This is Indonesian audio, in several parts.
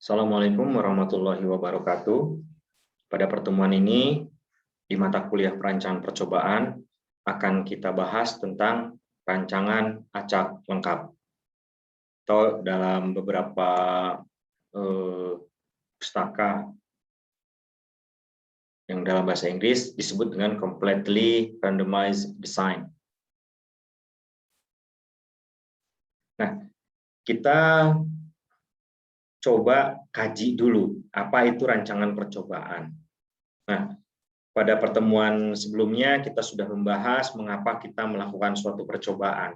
Assalamualaikum warahmatullahi wabarakatuh. Pada pertemuan ini, di mata kuliah perancangan percobaan, akan kita bahas tentang rancangan acak lengkap. Atau dalam beberapa pustaka yang dalam bahasa Inggris disebut dengan completely randomized design. Nah, kita coba kaji dulu apa itu rancangan percobaan. Nah, pada pertemuan sebelumnya kita sudah membahas mengapa kita melakukan suatu percobaan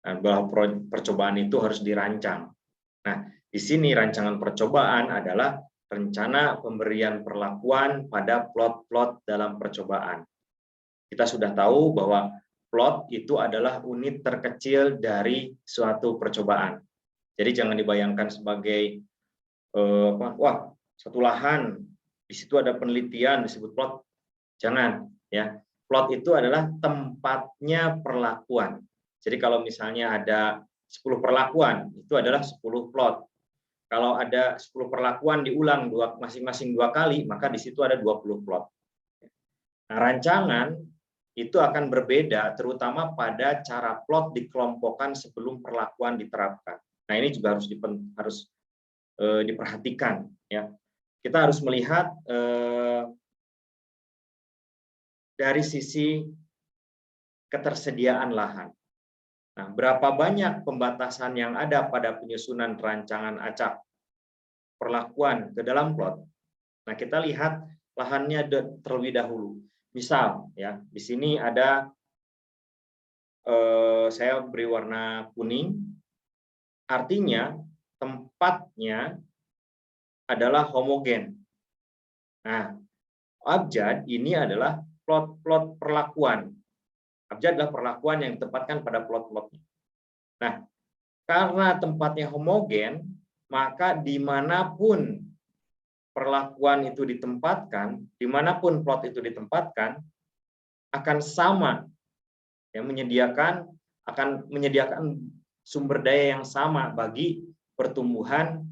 dan bahwa percobaan itu harus dirancang. Nah, di sini rancangan percobaan adalah rencana pemberian perlakuan pada plot-plot dalam percobaan. Kita sudah tahu bahwa plot itu adalah unit terkecil dari suatu percobaan. Jadi jangan dibayangkan sebagai wah, satu lahan di situ ada penelitian disebut plot. Jangan, ya. Plot itu adalah tempatnya perlakuan. Jadi kalau misalnya ada 10 perlakuan, itu adalah 10 plot. Kalau ada 10 perlakuan diulang masing-masing 2 kali, maka di situ ada 20 plot. Nah, rancangan itu akan berbeda terutama pada cara plot dikelompokkan sebelum perlakuan diterapkan. Nah, ini juga harus diperhatikan, ya. Kita harus melihat dari sisi ketersediaan lahan. Nah, berapa banyak pembatasan yang ada pada penyusunan rancangan acak perlakuan ke dalam plot? Nah, kita lihat lahannya terlebih dahulu. Misal, ya, di sini ada saya beri warna kuning, artinya tempatnya adalah homogen. Nah, abjad ini adalah plot-plot perlakuan. Abjad adalah perlakuan yang ditempatkan pada plot-plotnya. Nah, karena tempatnya homogen, maka dimanapun perlakuan itu ditempatkan, dimanapun plot itu ditempatkan, akan sama, yang akan menyediakan sumber daya yang sama bagi pertumbuhan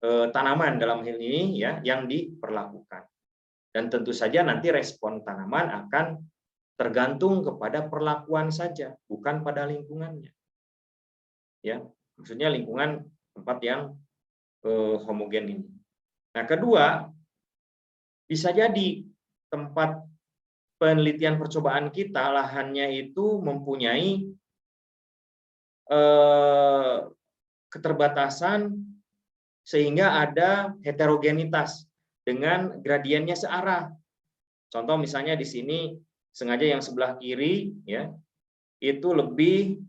tanaman dalam hal ini, ya, yang diperlakukan. Dan tentu saja nanti respon tanaman akan tergantung kepada perlakuan saja, bukan pada lingkungannya. Ya, maksudnya lingkungan tempat yang homogen ini. Nah, kedua, bisa jadi tempat penelitian percobaan kita lahannya itu mempunyai keterbatasan sehingga ada heterogenitas dengan gradiennya searah. Contoh misalnya di sini sengaja yang sebelah kiri, ya, itu lebih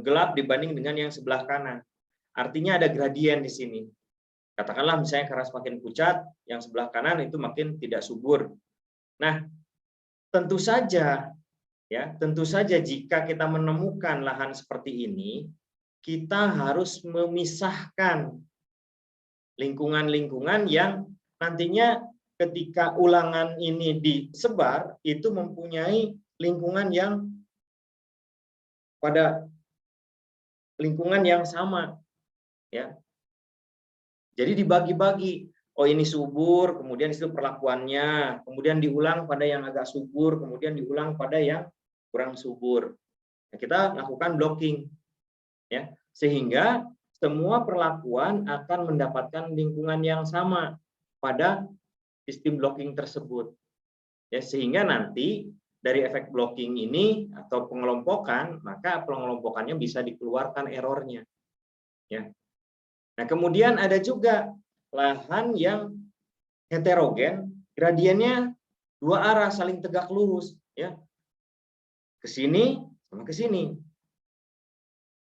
gelap dibanding dengan yang sebelah kanan. Artinya ada gradien di sini. Katakanlah misalnya karena semakin pucat, yang sebelah kanan itu makin tidak subur. Nah, tentu saja, ya, tentu saja jika kita menemukan lahan seperti ini, kita harus memisahkan lingkungan-lingkungan yang nantinya ketika ulangan ini disebar itu mempunyai lingkungan yang pada lingkungan yang sama, ya. Jadi dibagi-bagi. Oh, ini subur, kemudian itu perlakuannya, kemudian diulang pada yang agak subur, kemudian diulang pada yang kurang subur. Nah, kita lakukan blocking, ya, sehingga semua perlakuan akan mendapatkan lingkungan yang sama pada sistem blocking tersebut. Ya, sehingga nanti dari efek blocking ini atau pengelompokan, maka pengelompokannya bisa dikeluarkan errornya. Ya. Nah, kemudian ada juga lahan yang heterogen, gradiennya dua arah saling tegak lurus, ya. Ke sini sama ke sini.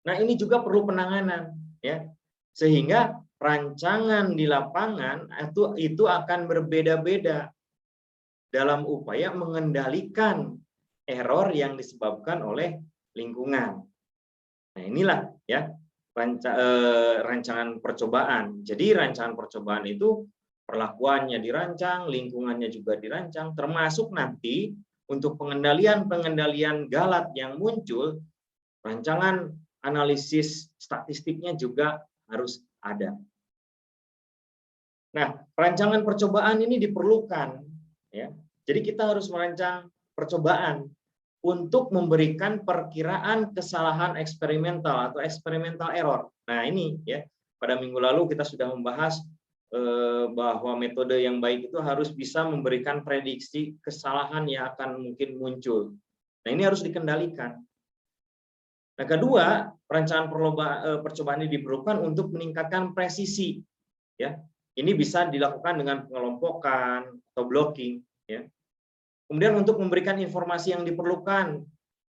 Nah, ini juga perlu penanganan, ya. Sehingga rancangan di lapangan itu akan berbeda-beda dalam upaya mengendalikan error yang disebabkan oleh lingkungan. Nah, inilah, ya, rancangan percobaan. Jadi rancangan percobaan itu perlakuannya dirancang, lingkungannya juga dirancang, termasuk nanti untuk pengendalian galat yang muncul, rancangan analisis statistiknya juga harus ada. Nah, rancangan percobaan ini diperlukan, ya. Jadi kita harus merancang percobaan untuk memberikan perkiraan kesalahan eksperimental atau experimental error. Nah, ini ya, pada minggu lalu kita sudah membahas bahwa metode yang baik itu harus bisa memberikan prediksi kesalahan yang akan mungkin muncul. Nah, ini harus dikendalikan. Nah, kedua, perencanaan percobaan ini diperlukan untuk meningkatkan presisi. Ya, ini bisa dilakukan dengan pengelompokan atau blocking. Ya. Kemudian untuk memberikan informasi yang diperlukan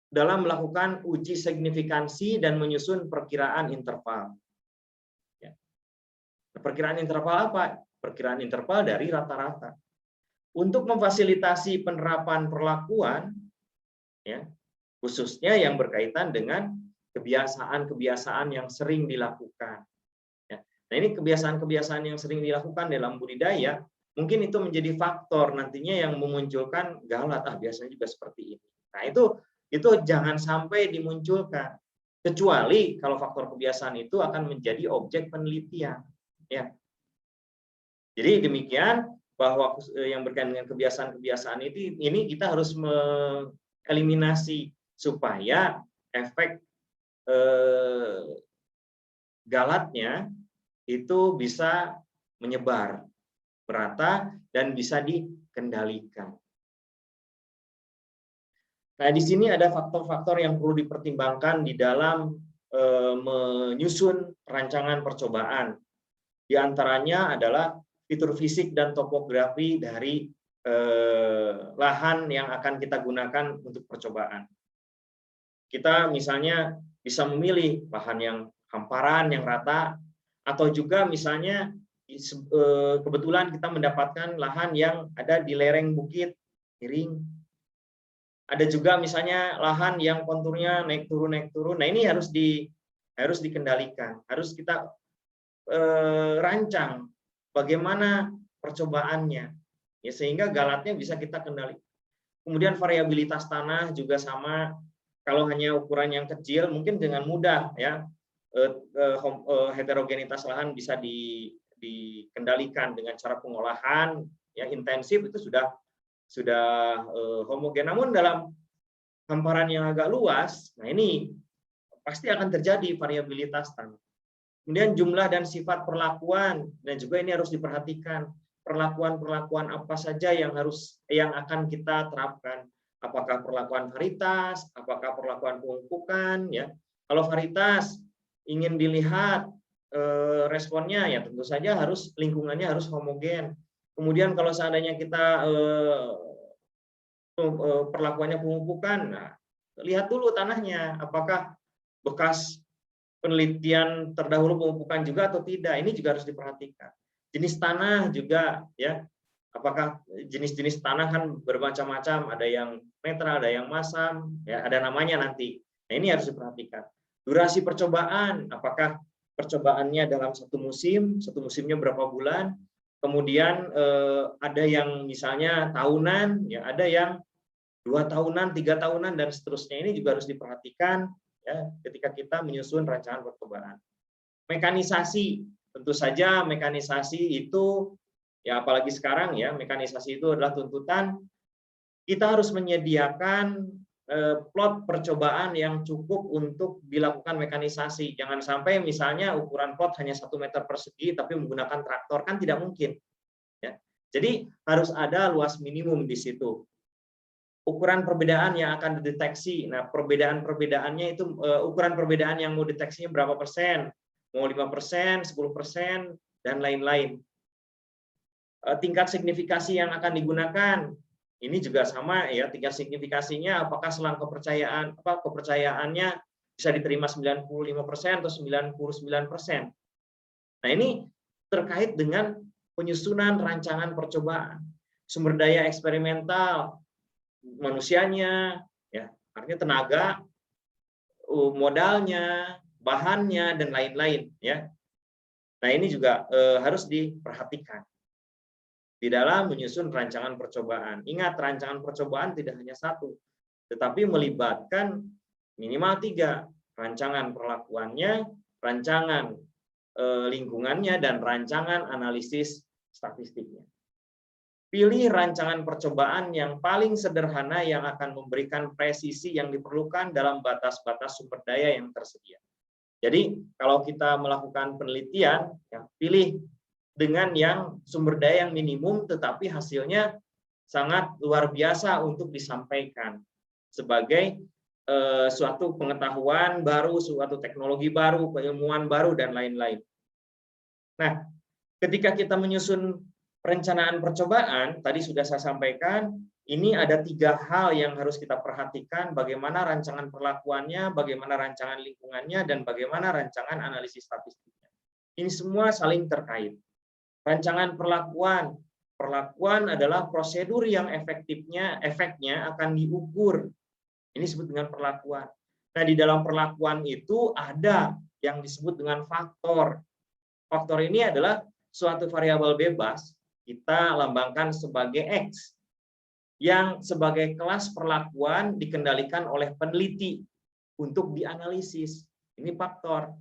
dalam melakukan uji signifikansi dan menyusun perkiraan interval. Ya. Perkiraan interval apa? Perkiraan interval dari rata-rata. Untuk memfasilitasi penerapan perlakuan, ya, khususnya yang berkaitan dengan kebiasaan-kebiasaan yang sering dilakukan. Ya. Nah, ini kebiasaan-kebiasaan yang sering dilakukan dalam budidaya, mungkin itu menjadi faktor nantinya yang memunculkan galat. Biasanya juga seperti ini. Nah, itu jangan sampai dimunculkan, kecuali kalau faktor kebiasaan itu akan menjadi objek penelitian. Ya. Jadi demikian, bahwa yang berkaitan dengan kebiasaan-kebiasaan ini kita harus mengeliminasi supaya efek galatnya itu bisa menyebar merata dan bisa dikendalikan. Nah, di sini ada faktor-faktor yang perlu dipertimbangkan di dalam menyusun rancangan percobaan. Di antaranya adalah fitur fisik dan topografi dari lahan yang akan kita gunakan untuk percobaan. Kita misalnya bisa memilih lahan yang hamparan, yang rata, atau juga misalnya kebetulan kita mendapatkan lahan yang ada di lereng bukit miring. Ada juga misalnya lahan yang konturnya naik turun. Nah, ini harus dikendalikan, harus kita rancang bagaimana percobaannya, ya, sehingga galatnya bisa kita kendali. Kemudian variabilitas tanah juga sama. Kalau hanya ukuran yang kecil, mungkin dengan mudah ya heterogenitas lahan bisa dikendalikan dengan cara pengolahan ya intensif, itu sudah homogen. Namun dalam hamparan yang agak luas, nah ini pasti akan terjadi variabilitas tanah. Kemudian jumlah dan sifat perlakuan, dan juga ini harus diperhatikan perlakuan-perlakuan apa saja yang akan kita terapkan. Apakah perlakuan varietas, apakah perlakuan pengukukan, ya. Kalau varietas ingin dilihat responnya, ya tentu saja lingkungannya harus homogen. Kemudian kalau seandainya kita perlakuannya pengukukan, nah, lihat dulu tanahnya, apakah bekas penelitian terdahulu pemupukan juga atau tidak, ini juga harus diperhatikan. Jenis tanah juga, ya, apakah jenis-jenis tanah kan bermacam-macam, ada yang netral, ada yang masam, ya, ada namanya nanti. Nah, ini harus diperhatikan. Durasi percobaan, apakah percobaannya dalam satu musimnya berapa bulan, kemudian ada yang misalnya tahunan, ya, ada yang 2 tahunan, 3 tahunan, dan seterusnya. Ini juga harus diperhatikan ya, ketika kita menyusun rancangan percobaan. Mekanisasi, tentu saja mekanisasi itu ya, apalagi sekarang ya, mekanisasi itu adalah tuntutan. Kita harus menyediakan plot percobaan yang cukup untuk dilakukan mekanisasi. Jangan sampai misalnya ukuran plot hanya 1 meter persegi tapi menggunakan traktor, kan tidak mungkin ya. Jadi harus ada luas minimum di situ. Ukuran perbedaan yang akan dideteksi. Nah, perbedaan-perbedaannya itu ukuran perbedaan yang mau deteksinya berapa persen, mau 5%, 10%, dan lain-lain. Tingkat signifikasi yang akan digunakan, ini juga sama ya, tingkat signifikasinya apakah selang kepercayaannya bisa diterima 95% atau 99%. Nah, ini terkait dengan penyusunan rancangan percobaan. Sumber daya eksperimental, manusianya, ya, artinya tenaga, modalnya, bahannya, dan lain-lain, ya. Nah, ini juga harus diperhatikan di dalam menyusun rancangan percobaan. Ingat, rancangan percobaan tidak hanya satu, tetapi melibatkan minimal 3, rancangan perlakuannya, rancangan lingkungannya dan rancangan analisis statistiknya. Pilih rancangan percobaan yang paling sederhana yang akan memberikan presisi yang diperlukan dalam batas-batas sumber daya yang tersedia. Jadi kalau kita melakukan penelitian, ya, pilih dengan yang sumber daya yang minimum tetapi hasilnya sangat luar biasa untuk disampaikan sebagai suatu pengetahuan baru, suatu teknologi baru, keilmuan baru, dan lain-lain. Nah, ketika kita menyusun perencanaan percobaan, tadi sudah saya sampaikan, ini ada 3 hal yang harus kita perhatikan, bagaimana rancangan perlakuannya, bagaimana rancangan lingkungannya, dan bagaimana rancangan analisis statistiknya. Ini semua saling terkait. Rancangan perlakuan. Perlakuan adalah prosedur yang efeknya akan diukur. Ini disebut dengan perlakuan. Nah, di dalam perlakuan itu ada yang disebut dengan faktor. Faktor ini adalah suatu variabel bebas, kita lambangkan sebagai X, yang sebagai kelas perlakuan dikendalikan oleh peneliti untuk dianalisis. Ini faktor.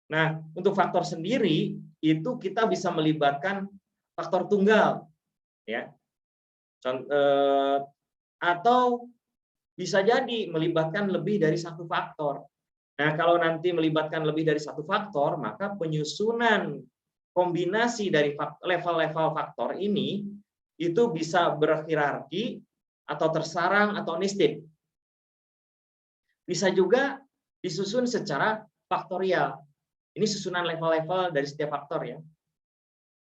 Nah, untuk faktor sendiri, itu kita bisa melibatkan faktor tunggal, ya, atau bisa jadi melibatkan lebih dari satu faktor. Nah, kalau nanti melibatkan lebih dari satu faktor, maka penyusunan kombinasi dari level-level faktor ini itu bisa berhierarki atau tersarang atau nested. Bisa juga disusun secara faktorial. Ini susunan level-level dari setiap faktor, ya.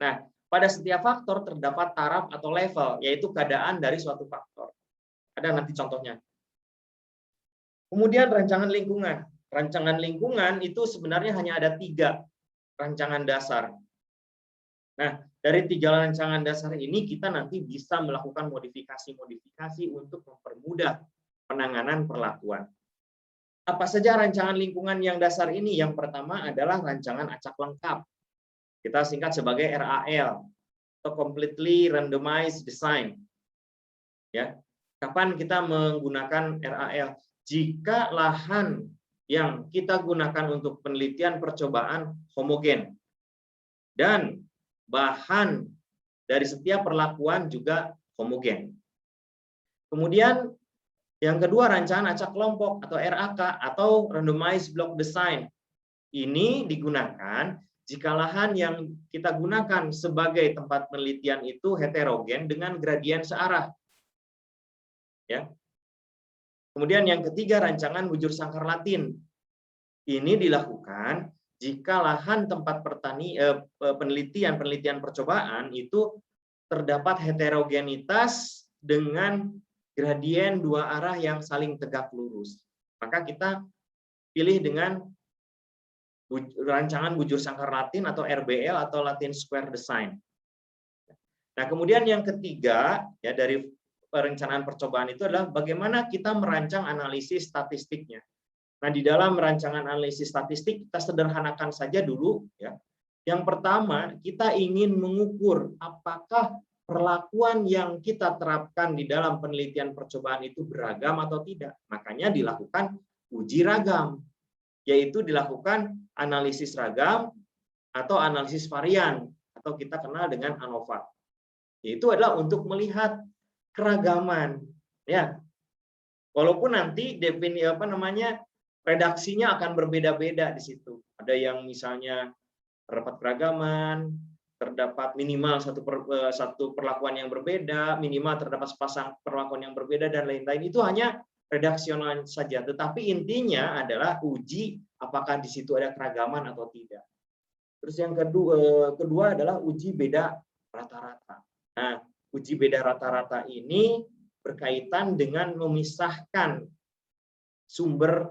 Nah, pada setiap faktor terdapat taraf atau level, yaitu keadaan dari suatu faktor. Ada nanti contohnya. Kemudian rancangan lingkungan. Rancangan lingkungan itu sebenarnya hanya ada 3 rancangan dasar. Nah, dari 3 rancangan dasar ini kita nanti bisa melakukan modifikasi-modifikasi untuk mempermudah penanganan perlakuan. Apa saja rancangan lingkungan yang dasar ini? Yang pertama adalah rancangan acak lengkap. Kita singkat sebagai RAL atau Completely Randomized Design. Ya, kapan kita menggunakan RAL? Jika lahan yang kita gunakan untuk penelitian percobaan homogen dan bahan dari setiap perlakuan juga homogen. Kemudian yang kedua, rancangan acak kelompok atau RAK atau Randomized Block Design. Ini digunakan jika lahan yang kita gunakan sebagai tempat penelitian itu heterogen dengan gradien searah. Ya. Kemudian yang ketiga, rancangan bujur sangkar Latin. Ini dilakukan jika lahan tempat penelitian percobaan itu terdapat heterogenitas dengan gradien 2 arah yang saling tegak lurus. Maka kita pilih dengan rancangan bujur sangkar Latin atau RBL atau Latin Square Design. Nah, kemudian yang ketiga, ya, dari perencanaan percobaan itu adalah bagaimana kita merancang analisis statistiknya. Nah, di dalam rancangan analisis statistik kita sederhanakan saja dulu, ya. Yang pertama, kita ingin mengukur apakah perlakuan yang kita terapkan di dalam penelitian percobaan itu beragam atau tidak. Makanya dilakukan uji ragam, yaitu dilakukan analisis ragam atau analisis varian atau kita kenal dengan ANOVA. Itu adalah untuk melihat keragaman, ya. Walaupun nanti redaksinya akan berbeda-beda di situ. Ada yang misalnya terdapat keragaman, terdapat minimal satu perlakuan yang berbeda, minimal terdapat sepasang perlakuan yang berbeda, dan lain-lain. Itu hanya redaksional saja. Tetapi intinya adalah uji apakah di situ ada keragaman atau tidak. Terus yang kedua adalah uji beda rata-rata. Nah, uji beda rata-rata ini berkaitan dengan memisahkan sumber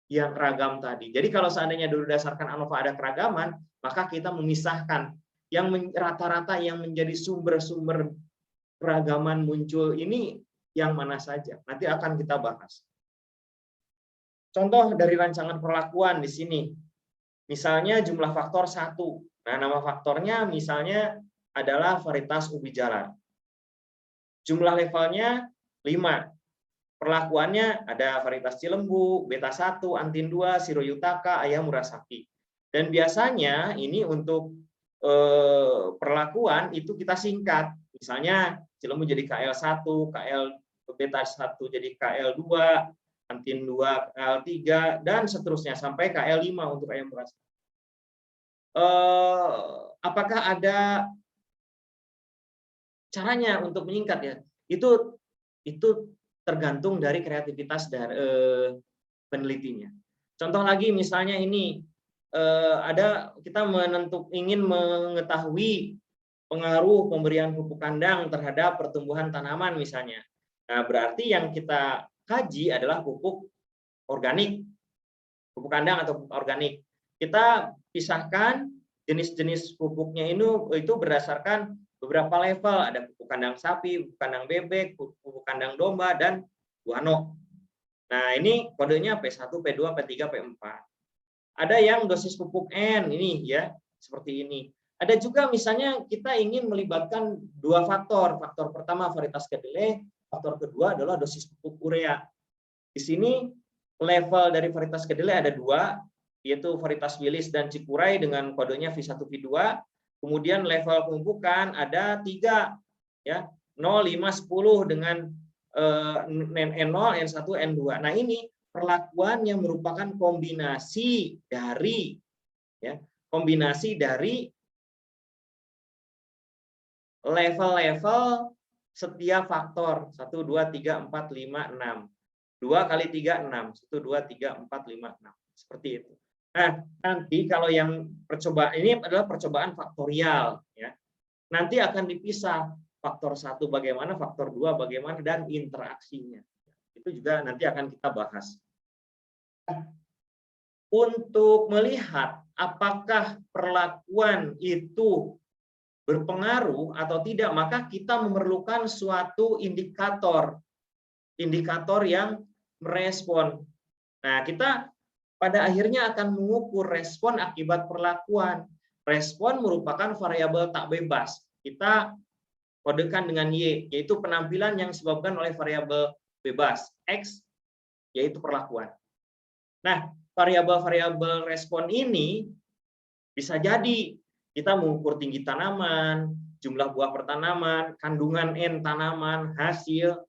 yang ragam tadi. Jadi kalau seandainya dulu berdasarkan ANOVA ada keragaman, maka kita memisahkan yang rata-rata yang menjadi sumber-sumber keragaman muncul ini yang mana saja. Nanti akan kita bahas. Contoh dari rancangan perlakuan di sini. Misalnya jumlah faktor 1. Nah, nama faktornya misalnya adalah varietas ubi jalar. Jumlah levelnya 5. Perlakuannya ada varietas Cilembu, Beta 1, Antin 2, Shiroyutaka, Ayam Murasaki. Dan biasanya ini untuk perlakuan itu kita singkat. Misalnya Cilemu jadi KL1, KL beta 1 jadi KL2, Antin 2 KL3 dan seterusnya sampai KL5 untuk ayam beras. Apakah ada caranya untuk menyingkat ya? Itu tergantung dari kreativitas dari penelitinya. Contoh lagi misalnya ini ada kita ingin mengetahui pengaruh pemberian pupuk kandang terhadap pertumbuhan tanaman misalnya. Nah, berarti yang kita kaji adalah pupuk organik, pupuk kandang atau pupuk organik. Kita pisahkan jenis-jenis pupuknya itu berdasarkan beberapa level, ada pupuk kandang sapi, pupuk kandang bebek, pupuk kandang domba, dan guano. Nah, ini kodenya P1, P2, P3, P4. Ada yang dosis pupuk N ini ya, seperti ini. Ada juga misalnya kita ingin melibatkan dua faktor. Faktor pertama varietas kedelai, faktor kedua adalah dosis pupuk urea. Di sini level dari varietas kedelai ada dua, yaitu varietas Wilis dan Cikuray dengan kodenya V1, V2. Kemudian level pemupukan ada 3, ya, 0, 5, 10 dengan N0, N1, N2. Nah, ini perlakuan yang merupakan kombinasi dari level-level setiap faktor 1, 2, 3, 4, 5, 6. 2 kali 3, 6. 1, 2, 3, 4, 5, 6. Seperti itu. Nah, nanti kalau yang percobaan ini adalah percobaan faktorial, ya. Nanti akan dipisah faktor 1 bagaimana, faktor 2 bagaimana, dan interaksinya. Itu juga nanti akan kita bahas. Untuk melihat apakah perlakuan itu berpengaruh atau tidak, maka kita memerlukan suatu indikator yang merespon. Nah, kita pada akhirnya akan mengukur respon akibat perlakuan. Respon merupakan variabel tak bebas. Kita kodekan dengan Y, yaitu penampilan yang disebabkan oleh variabel bebas. X, yaitu perlakuan. Nah, variabel-variabel respon ini bisa jadi kita mengukur tinggi tanaman, jumlah buah per tanaman, kandungan N tanaman, hasil,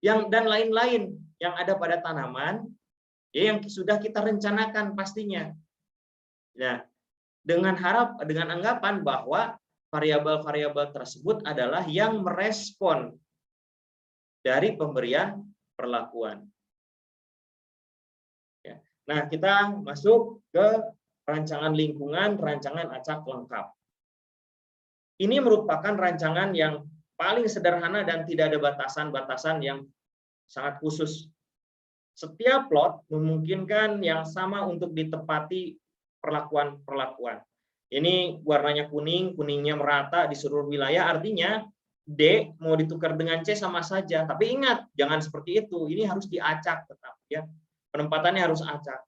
dan lain-lain yang ada pada tanaman, ya, yang sudah kita rencanakan pastinya. Nah, dengan anggapan bahwa variabel-variabel tersebut adalah yang merespon dari pemberian perlakuan. Nah, kita masuk ke rancangan lingkungan, rancangan acak lengkap. Ini merupakan rancangan yang paling sederhana dan tidak ada batasan-batasan yang sangat khusus. Setiap plot memungkinkan yang sama untuk ditepati perlakuan-perlakuan. Ini warnanya kuning, kuningnya merata di seluruh wilayah, artinya D mau ditukar dengan C sama saja. Tapi ingat, jangan seperti itu. Ini harus diacak tetap, ya. Penempatannya harus acak.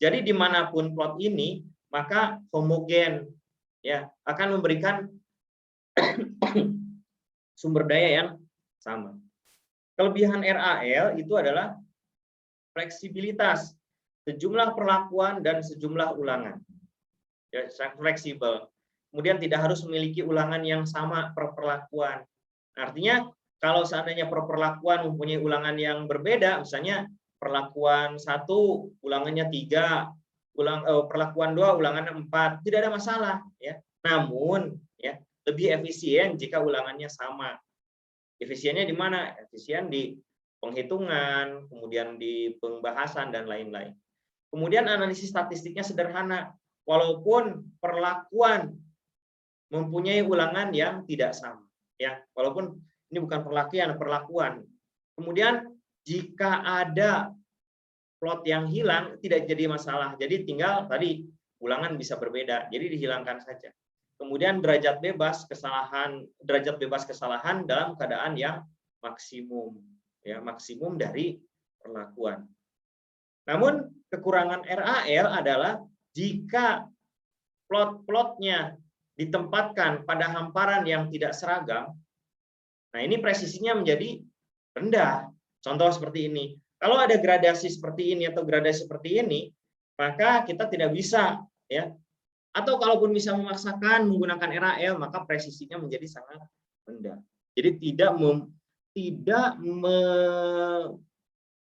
Jadi dimanapun plot ini, maka homogen, ya, akan memberikan sumber daya yang sama. Kelebihan RAL itu adalah fleksibilitas, sejumlah perlakuan dan sejumlah ulangan. Ya, fleksibel. Kemudian tidak harus memiliki ulangan yang sama per perlakuan. Artinya kalau seandainya per perlakuan mempunyai ulangan yang berbeda, misalnya perlakuan 1 ulangannya 3, perlakuan 2 ulangannya 4, tidak ada masalah, ya. Namun, ya, lebih efisien jika ulangannya sama. Efisiennya di mana? Efisien di penghitungan, kemudian di pembahasan dan lain-lain. Kemudian analisis statistiknya sederhana, walaupun perlakuan mempunyai ulangan yang tidak sama, ya. Walaupun ini bukan perlakuan. Kemudian jika ada plot yang hilang tidak jadi masalah. Jadi tinggal tadi ulangan bisa berbeda, jadi dihilangkan saja. Kemudian derajat bebas kesalahan dalam keadaan yang maksimum, ya, maksimum dari perlakuan. Namun kekurangan RAL adalah jika plot-plotnya ditempatkan pada hamparan yang tidak seragam, nah ini presisinya menjadi rendah. Contoh seperti ini. Kalau ada gradasi seperti ini atau gradasi seperti ini, maka kita tidak bisa, ya, Atau kalaupun bisa memaksakan menggunakan RAL, maka presisinya menjadi sangat rendah. Jadi tidak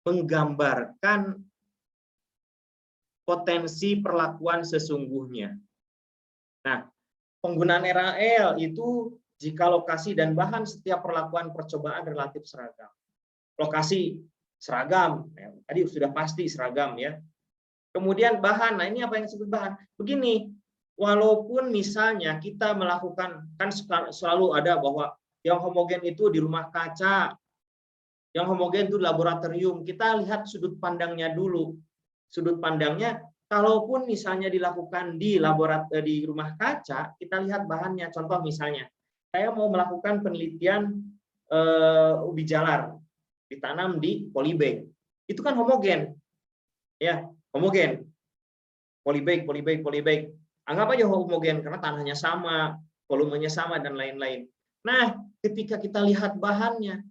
menggambarkan potensi perlakuan sesungguhnya. Nah, penggunaan RAL itu jika lokasi dan bahan setiap perlakuan percobaan relatif seragam. Lokasi seragam, ya, tadi sudah pasti seragam ya. Kemudian bahan, nah ini apa yang disebut bahan? Begini, walaupun misalnya kita melakukan, kan selalu ada bahwa yang homogen itu di rumah kaca, yang homogen itu laboratorium. Kita lihat sudut pandangnya dulu. Sudut pandangnya, kalaupun misalnya dilakukan di rumah kaca, kita lihat bahannya. Contoh misalnya, saya mau melakukan penelitian ubi jalar ditanam di polybag. Itu kan homogen. Ya, homogen. Polybag. Anggap aja homogen karena tanahnya sama, volumenya sama dan lain-lain. Nah, ketika kita lihat bahannya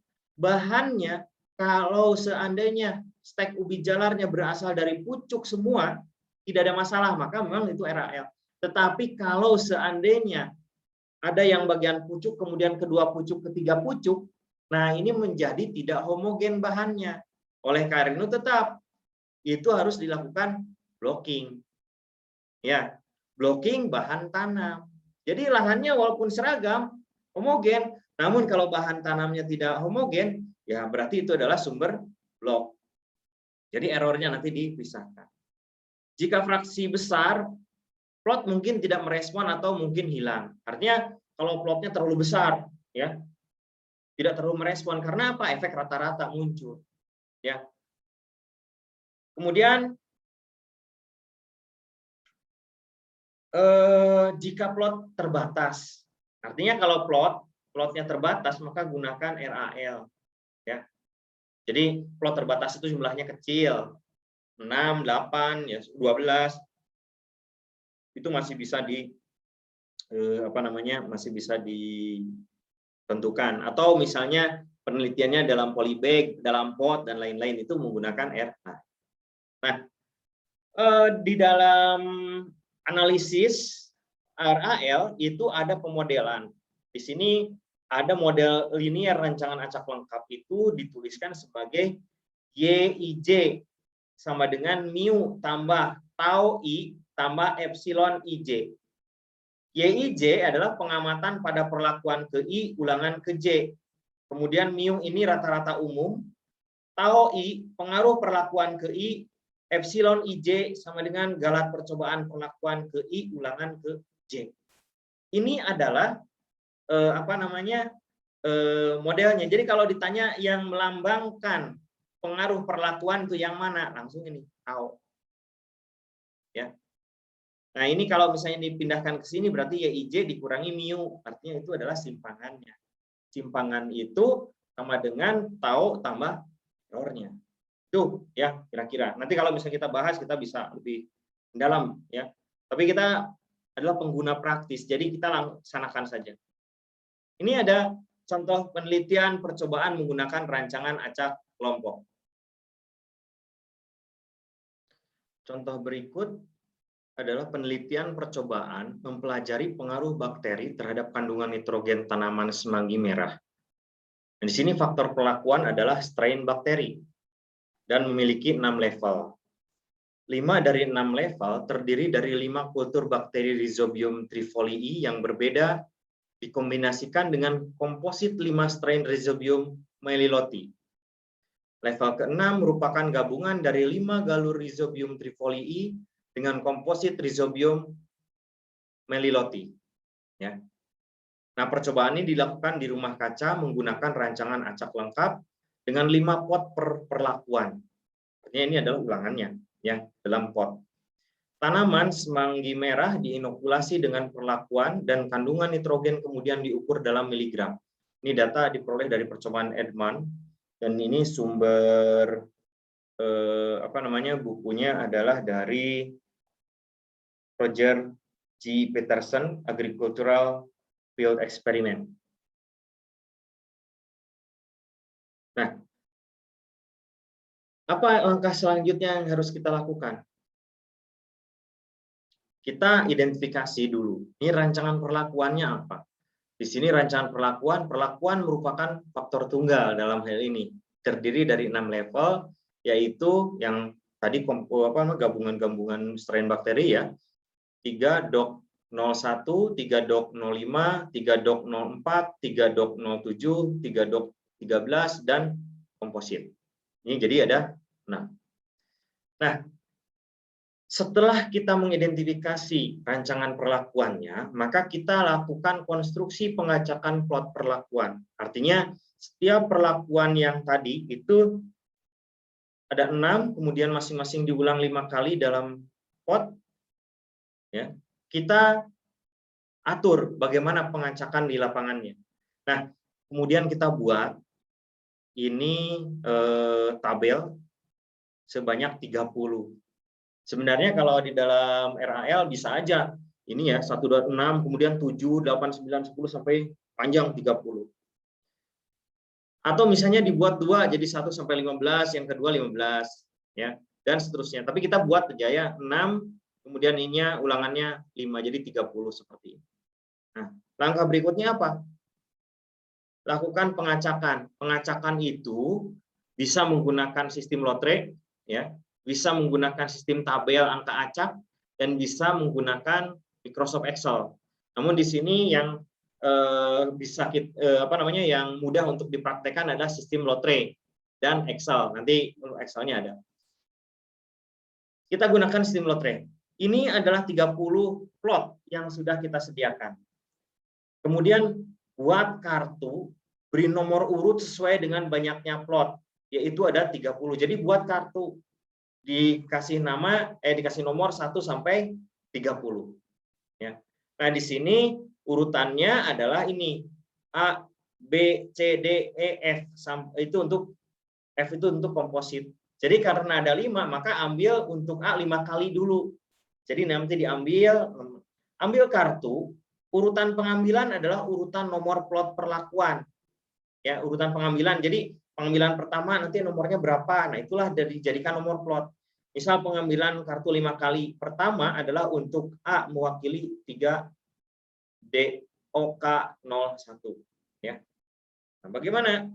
kalau seandainya stek ubi jalarnya berasal dari pucuk semua, tidak ada masalah, maka memang itu RAL. Tetapi kalau seandainya ada yang bagian pucuk, kemudian kedua pucuk, ketiga pucuk, nah ini menjadi tidak homogen bahannya. Oleh karena itu tetap itu harus dilakukan blocking. Ya, blocking bahan tanam. Jadi lahannya walaupun seragam, homogen, namun kalau bahan tanamnya tidak homogen, ya berarti itu adalah sumber blok. Jadi errornya nanti dipisahkan. Jika fraksi besar, plot mungkin tidak merespon atau mungkin hilang. Artinya kalau plotnya terlalu besar, ya tidak terlalu merespon karena apa? Efek rata-rata muncul. Ya. Kemudian jika plot terbatas, artinya kalau plotnya terbatas maka gunakan RAL. Ya. Jadi plot terbatas itu jumlahnya kecil, 6, 8, ya 12, itu masih bisa masih bisa ditentukan. Atau misalnya penelitiannya dalam polybag, dalam pot dan lain-lain itu menggunakan RA. Nah, di dalam analisis RAL itu ada pemodelan. Di sini ada model linear rancangan acak lengkap itu dituliskan sebagai YIJ sama dengan mu tambah tau I tambah epsilon IJ. YIJ adalah pengamatan pada perlakuan ke I ulangan ke J. Kemudian mu ini rata-rata umum. Tau I pengaruh perlakuan ke I, epsilon IJ sama dengan galat percobaan perlakuan ke I ulangan ke J. Ini adalah modelnya. Jadi kalau ditanya yang melambangkan pengaruh perlakuan itu yang mana, langsung ini tau. Ya. Nah ini kalau misalnya dipindahkan ke sini berarti YIJ dikurangi mu, artinya itu adalah simpangannya. Simpangan itu sama dengan tau tambah errornya. Itu ya kira-kira. Nanti kalau misalnya kita bahas kita bisa lebih dalam ya. Tapi kita adalah pengguna praktis, jadi kita laksanakan saja. Ini ada contoh penelitian percobaan menggunakan rancangan acak kelompok. Contoh berikut adalah penelitian percobaan mempelajari pengaruh bakteri terhadap kandungan nitrogen tanaman semanggi merah. Dan di sini faktor perlakuan adalah strain bakteri dan memiliki 6 level. 5 dari 6 level terdiri dari 5 kultur bakteri Rhizobium trifolii yang berbeda dikombinasikan dengan komposit 5 strain Rhizobium meliloti. Level ke-6 merupakan gabungan dari 5 galur Rhizobium trifolii dengan komposit Rhizobium meliloti. Ya. Nah, percobaan ini dilakukan di rumah kaca menggunakan rancangan acak lengkap dengan 5 pot per perlakuan. Artinya ini adalah ulangannya ya dalam pot. Tanaman semanggi merah diinokulasi dengan perlakuan dan kandungan nitrogen kemudian diukur dalam miligram. Ini data diperoleh dari percobaan Edman dan ini sumber bukunya adalah dari Roger G. Peterson, Agricultural Field Experiment. Nah, apa langkah selanjutnya yang harus kita lakukan? kita identifikasi dulu. Ini rancangan perlakuannya apa? Di sini rancangan perlakuan merupakan faktor tunggal dalam hal ini. Terdiri dari 6 level, yaitu yang tadi gabungan-gabungan strain bakteri ya. 3 dok 01, 3 dok 05, 3 dok 04, 3 dok 07, 3 dok 13, dan komposit. Ini jadi ada 6. Nah, setelah kita mengidentifikasi rancangan perlakuannya, maka kita lakukan konstruksi pengacakan plot perlakuan. Artinya, setiap perlakuan yang tadi itu ada 6, kemudian masing-masing diulang 5 kali dalam plot. Ya, kita atur bagaimana pengacakan di lapangannya. Nah, kemudian kita buat ini tabel sebanyak 30. Sebenarnya kalau di dalam RAL bisa aja ini ya 1, 2, 6, kemudian 7, 8, 9, 10 sampai panjang 30. Atau misalnya dibuat 2 jadi 1 sampai 15, yang kedua 15 ya, dan seterusnya. Tapi kita buat aja ya 6, kemudian ininya ulangannya 5 jadi 30 seperti ini. Nah, langkah berikutnya apa? Lakukan pengacakan. Pengacakan itu bisa menggunakan sistem lotre ya, bisa menggunakan sistem tabel angka acak, dan bisa menggunakan Microsoft Excel. Namun di sini yang yang mudah untuk dipraktekkan adalah sistem lotre dan Excel. Nanti Excelnya ada. Kita gunakan sistem lotre. Ini adalah 30 plot yang sudah kita sediakan. Kemudian buat kartu, beri nomor urut sesuai dengan banyaknya plot, yaitu ada 30. Jadi buat kartu dikasih nomor 1 sampai 30 ya. Nah, di sini urutannya adalah ini A, B, C, D, E, F. Itu untuk F itu untuk komposit. Jadi karena ada 5, maka ambil untuk A 5 kali dulu. Jadi nanti ambil kartu, urutan pengambilan adalah urutan nomor plot perlakuan. Ya, urutan pengambilan. Jadi pengambilan pertama nanti nomornya berapa. Nah, itulah dijadikan nomor plot. Misal pengambilan kartu 5 kali pertama adalah untuk A mewakili 3 DOK01 ya. Nah, bagaimana?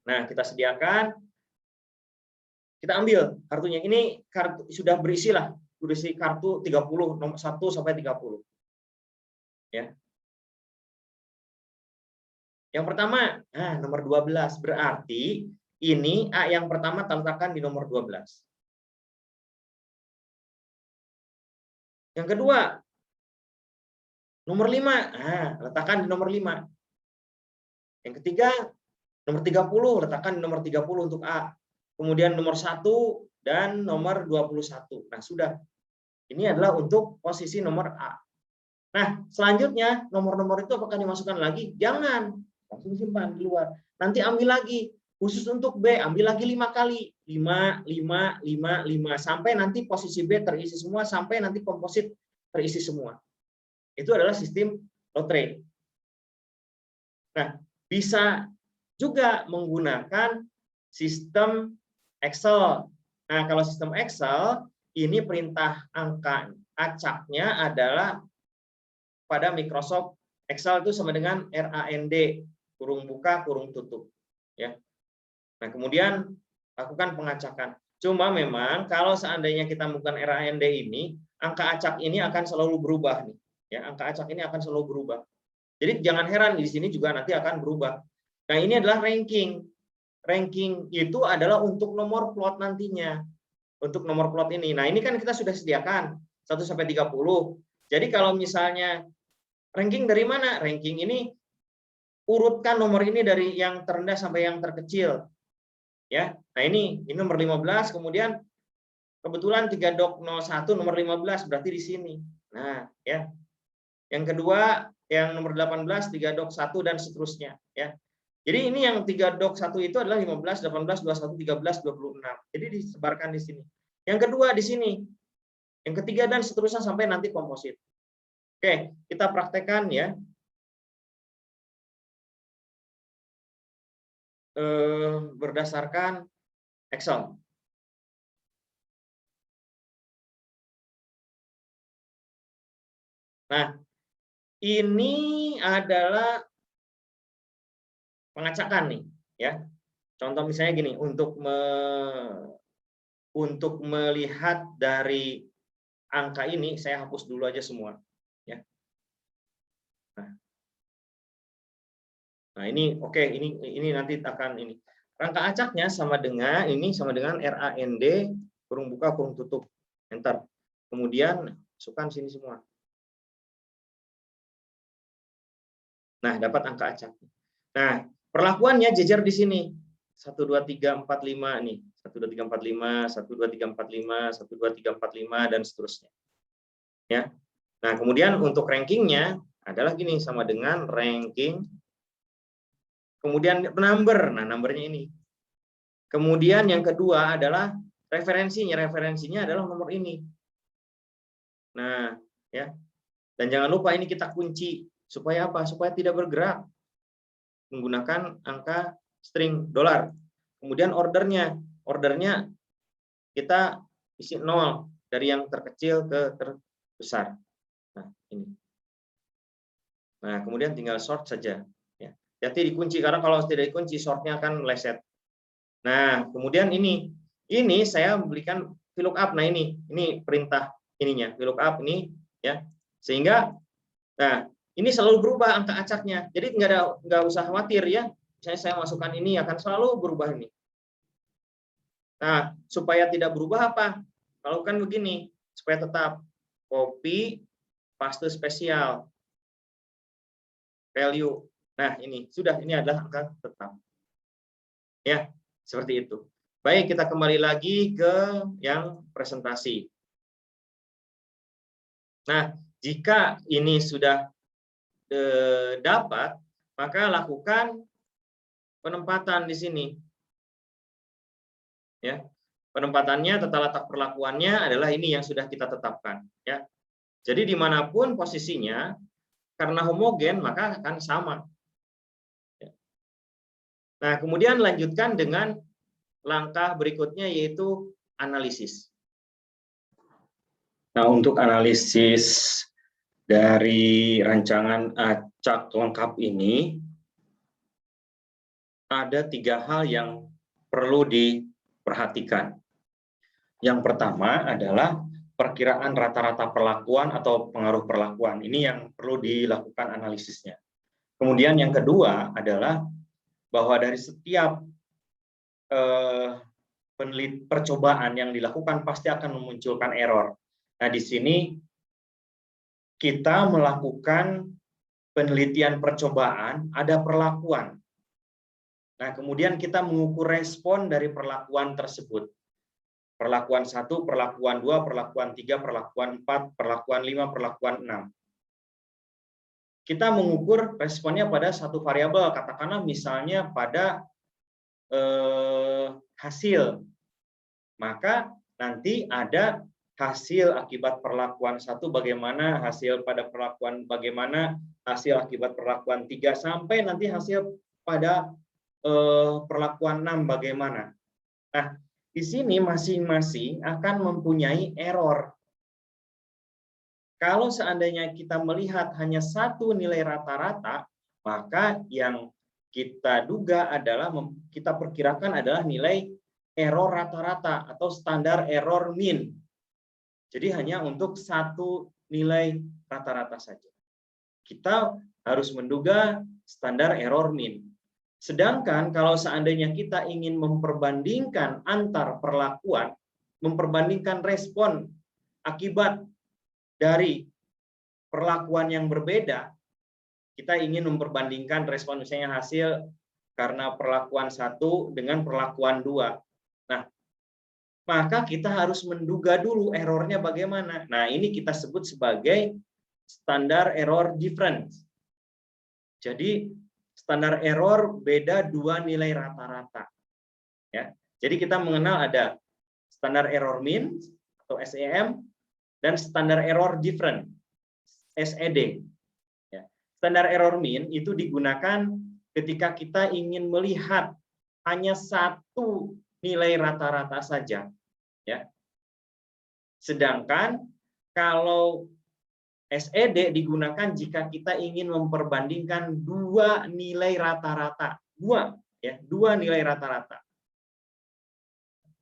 Nah, kita sediakan, kita ambil kartunya. Ini kartu sudah berisi kartu 30 nomor 1 sampai 30. Ya. Yang pertama, nomor 12 berarti ini A yang pertama letakkan di nomor 12. Yang kedua, nomor 5, letakkan di nomor 5. Yang ketiga, nomor 30, letakkan di nomor 30 untuk A. Kemudian nomor 1 dan nomor 21. Nah, sudah. Ini adalah untuk posisi nomor A. Nah, selanjutnya nomor-nomor itu apakah dimasukkan lagi? Jangan. Langsung simpan di luar. Nanti ambil lagi. Khusus untuk B, ambil lagi 5 kali. 5, 5, 5, 5. Sampai nanti posisi B terisi semua, sampai nanti komposit terisi semua. Itu adalah sistem lotre. Nah, bisa juga menggunakan sistem Excel. Nah, kalau sistem Excel, ini perintah angka acaknya adalah pada Microsoft Excel itu sama dengan RAND, kurung buka, kurung tutup. Ya. Nah, kemudian lakukan pengacakan. Cuma memang kalau seandainya kita melakukan RAND ini, angka acak ini akan selalu berubah nih. Ya, angka acak ini akan selalu berubah. Jadi jangan heran di sini juga nanti akan berubah. Nah, ini adalah ranking. Ranking itu adalah untuk nomor plot nantinya. Untuk nomor plot ini. Nah, ini kan kita sudah sediakan 1 sampai 30. Jadi kalau misalnya ranking dari mana? Ranking ini urutkan nomor ini dari yang terendah sampai yang terkecil. Ya. Nah, ini nomor 15, kemudian kebetulan 3 dok 01 nomor 15 berarti di sini. Nah, ya. Yang kedua yang nomor 18 3 dok 1 dan seterusnya, ya. Jadi ini yang 3 dok 1 itu adalah 15, 18, 21, 13, 26. Jadi disebarkan di sini. Yang kedua di sini. Yang ketiga dan seterusnya sampai nanti komposit. Oke, kita praktekkan ya. Berdasarkan Excel. Nah, ini adalah pengacakan nih, ya. Contoh misalnya gini, untuk melihat dari angka ini, saya hapus dulu aja semua, ya. Nah ini oke, ini nanti akan ini. Rangka acaknya sama dengan RAND kurung buka kurung tutup, enter. Kemudian masukkan sini semua. Nah, dapat angka acak. Nah, perlakuannya jejer di sini. 1 2 3 4 5 nih. 1 2 3 4 5, 1 2 3 4 5, 1 2 3 4 5 dan seterusnya. Ya. Nah, kemudian untuk rankingnya adalah gini, sama dengan ranking kemudian number. Nah, numbernya ini. Kemudian yang kedua adalah referensinya. Referensinya adalah nomor ini. Nah, ya. Dan jangan lupa ini kita kunci supaya apa? Supaya tidak bergerak menggunakan angka string dolar. Kemudian ordernya kita isi 0 dari yang terkecil ke terbesar. Nah, ini. Nah, kemudian tinggal sort saja. Ya. Jadi dikunci karena kalau tidak dikunci sortnya akan meleset. Nah, kemudian ini saya berikan VLOOKUP. Nah, ini perintah ininya VLOOKUP ini, ya. Sehingga nah, ini selalu berubah angka acaknya. Jadi nggak usah khawatir ya. Misalnya saya masukkan ini akan selalu berubah ini. Nah, supaya tidak berubah apa? Lakukan begini supaya tetap copy paste spesial value. Nah, ini adalah angka tetap. Ya, seperti itu. Baik, kita kembali lagi ke yang presentasi. Nah, jika ini sudah dapat, maka lakukan penempatan di sini. Ya. Penempatannya, tata letak perlakuannya adalah ini yang sudah kita tetapkan. Ya. Jadi dimanapun posisinya, karena homogen maka akan sama. Ya. Nah, kemudian lanjutkan dengan langkah berikutnya yaitu analisis. Nah, untuk analisis dari rancangan acak lengkap ini, ada 3 hal yang perlu diperhatikan. Yang pertama adalah perkiraan rata-rata perlakuan atau pengaruh perlakuan. Ini yang perlu dilakukan analisisnya. Kemudian yang kedua adalah bahwa dari setiap percobaan yang dilakukan pasti akan memunculkan error. Nah, di sini kita melakukan penelitian percobaan, ada perlakuan. Nah, kemudian kita mengukur respon dari perlakuan tersebut. Perlakuan 1, perlakuan 2, perlakuan 3, perlakuan 4, perlakuan 5, perlakuan 6. Kita mengukur responnya pada satu variabel, katakanlah misalnya pada hasil. Maka nanti ada hasil akibat perlakuan 1 bagaimana, hasil pada perlakuan bagaimana, hasil akibat perlakuan 3, sampai nanti hasil pada perlakuan 6 bagaimana. Nah, di sini masing-masing akan mempunyai error. Kalau seandainya kita melihat hanya satu nilai rata-rata, maka yang kita duga adalah, kita perkirakan adalah nilai error rata-rata atau standar error mean. Jadi hanya untuk satu nilai rata-rata saja. Kita harus menduga standar error mean. Sedangkan kalau seandainya kita ingin memperbandingkan antar perlakuan, memperbandingkan respon akibat dari perlakuan yang berbeda, kita ingin memperbandingkan respon misalnya hasil karena perlakuan 1 dengan perlakuan 2. Nah, maka kita harus menduga dulu errornya bagaimana. Nah, ini kita sebut sebagai standar error difference. Jadi standar error beda 2 nilai rata-rata. Ya. Jadi kita mengenal ada standar error mean atau SEM dan standar error difference SED. Ya. Standar error mean itu digunakan ketika kita ingin melihat hanya satu nilai rata-rata saja. Ya. Sedangkan kalau SED digunakan jika kita ingin memperbandingkan dua nilai rata-rata. Dua nilai rata-rata.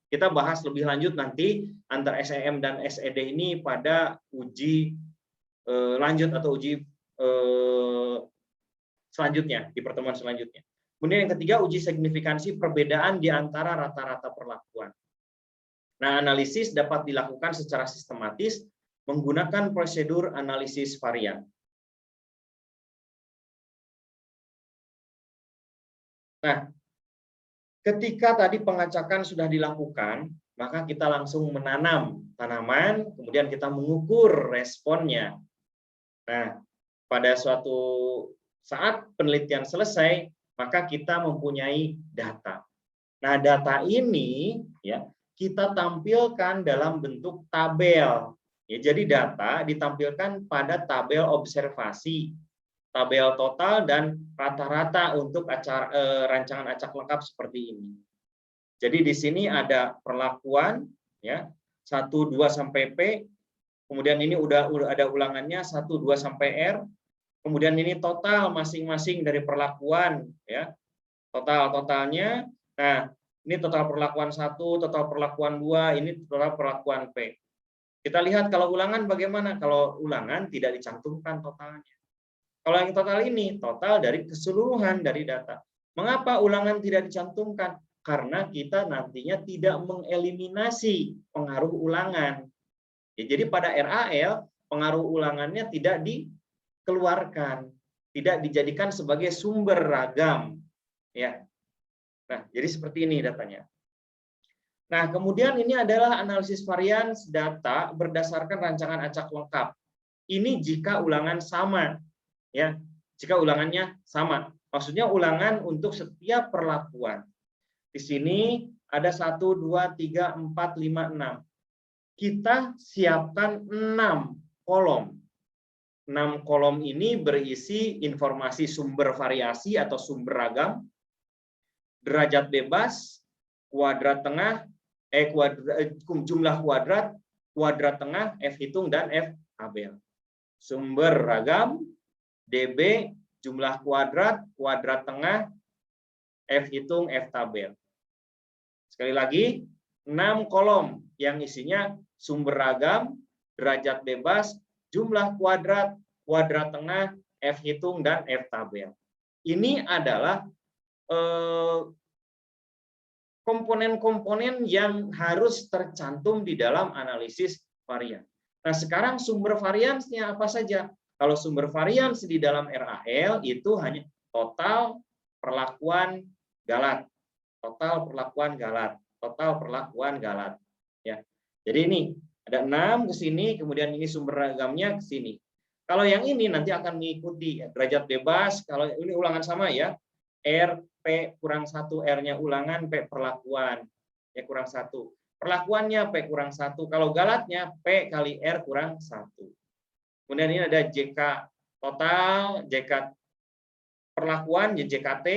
Kita bahas lebih lanjut nanti antara SEM dan SED ini pada uji lanjut atau uji selanjutnya, di pertemuan selanjutnya. Kemudian yang ketiga, uji signifikansi perbedaan di antara rata-rata perlakuan. Nah, analisis dapat dilakukan secara sistematis menggunakan prosedur analisis varian. Nah, ketika tadi pengacakan sudah dilakukan, maka kita langsung menanam tanaman, kemudian kita mengukur responnya. Nah, pada suatu saat penelitian selesai, maka kita mempunyai data. Nah, data ini ya kita tampilkan dalam bentuk tabel. Ya, jadi data ditampilkan pada tabel observasi, tabel total dan rata-rata untuk rancangan acak lengkap seperti ini. Jadi di sini ada perlakuan ya 1, 2 sampai P, kemudian ini udah ada ulangannya 1, 2 sampai R. Kemudian ini total masing-masing dari perlakuan ya. Totalnya. Nah, ini total perlakuan 1, total perlakuan 2, ini total perlakuan P. Kita lihat kalau ulangan bagaimana? Kalau ulangan tidak dicantumkan totalnya. Kalau yang total ini total dari keseluruhan dari data. Mengapa ulangan tidak dicantumkan? Karena kita nantinya tidak mengeliminasi pengaruh ulangan. Ya, jadi pada RAL pengaruh ulangannya tidak dikeluarkan, tidak dijadikan sebagai sumber ragam. Ya. Nah, jadi seperti ini datanya. Nah, kemudian ini adalah analisis varian data berdasarkan rancangan acak lengkap. Ini jika ulangan sama, ya. Jika ulangannya sama, maksudnya ulangan untuk setiap perlakuan. Di sini ada 1, 2, 3, 4, 5, 6. Kita siapkan 6 kolom. 6 kolom ini berisi informasi sumber variasi atau sumber ragam, derajat bebas, kuadrat tengah, jumlah kuadrat tengah, F hitung, dan F tabel. Sumber ragam, DB, jumlah kuadrat tengah, F hitung, F tabel. Sekali lagi, 6 kolom yang isinya sumber ragam, derajat bebas, jumlah kuadrat tengah, F hitung, dan F tabel. Ini adalah komponen-komponen yang harus tercantum di dalam analisis varian. Nah, sekarang sumber variansnya apa saja? Kalau sumber varians di dalam RAL itu hanya total perlakuan galat. Total perlakuan galat. Ya. Jadi ini ada 6 ke sini, kemudian ini sumber ragamnya ke sini. Kalau yang ini nanti akan mengikuti derajat bebas, kalau ini ulangan sama ya. R, P kurang 1, R-nya ulangan, P perlakuan. Ya kurang 1. Perlakuannya P kurang 1. Kalau galatnya P kali R kurang 1. Kemudian ini ada JK total, JK perlakuan, JKT,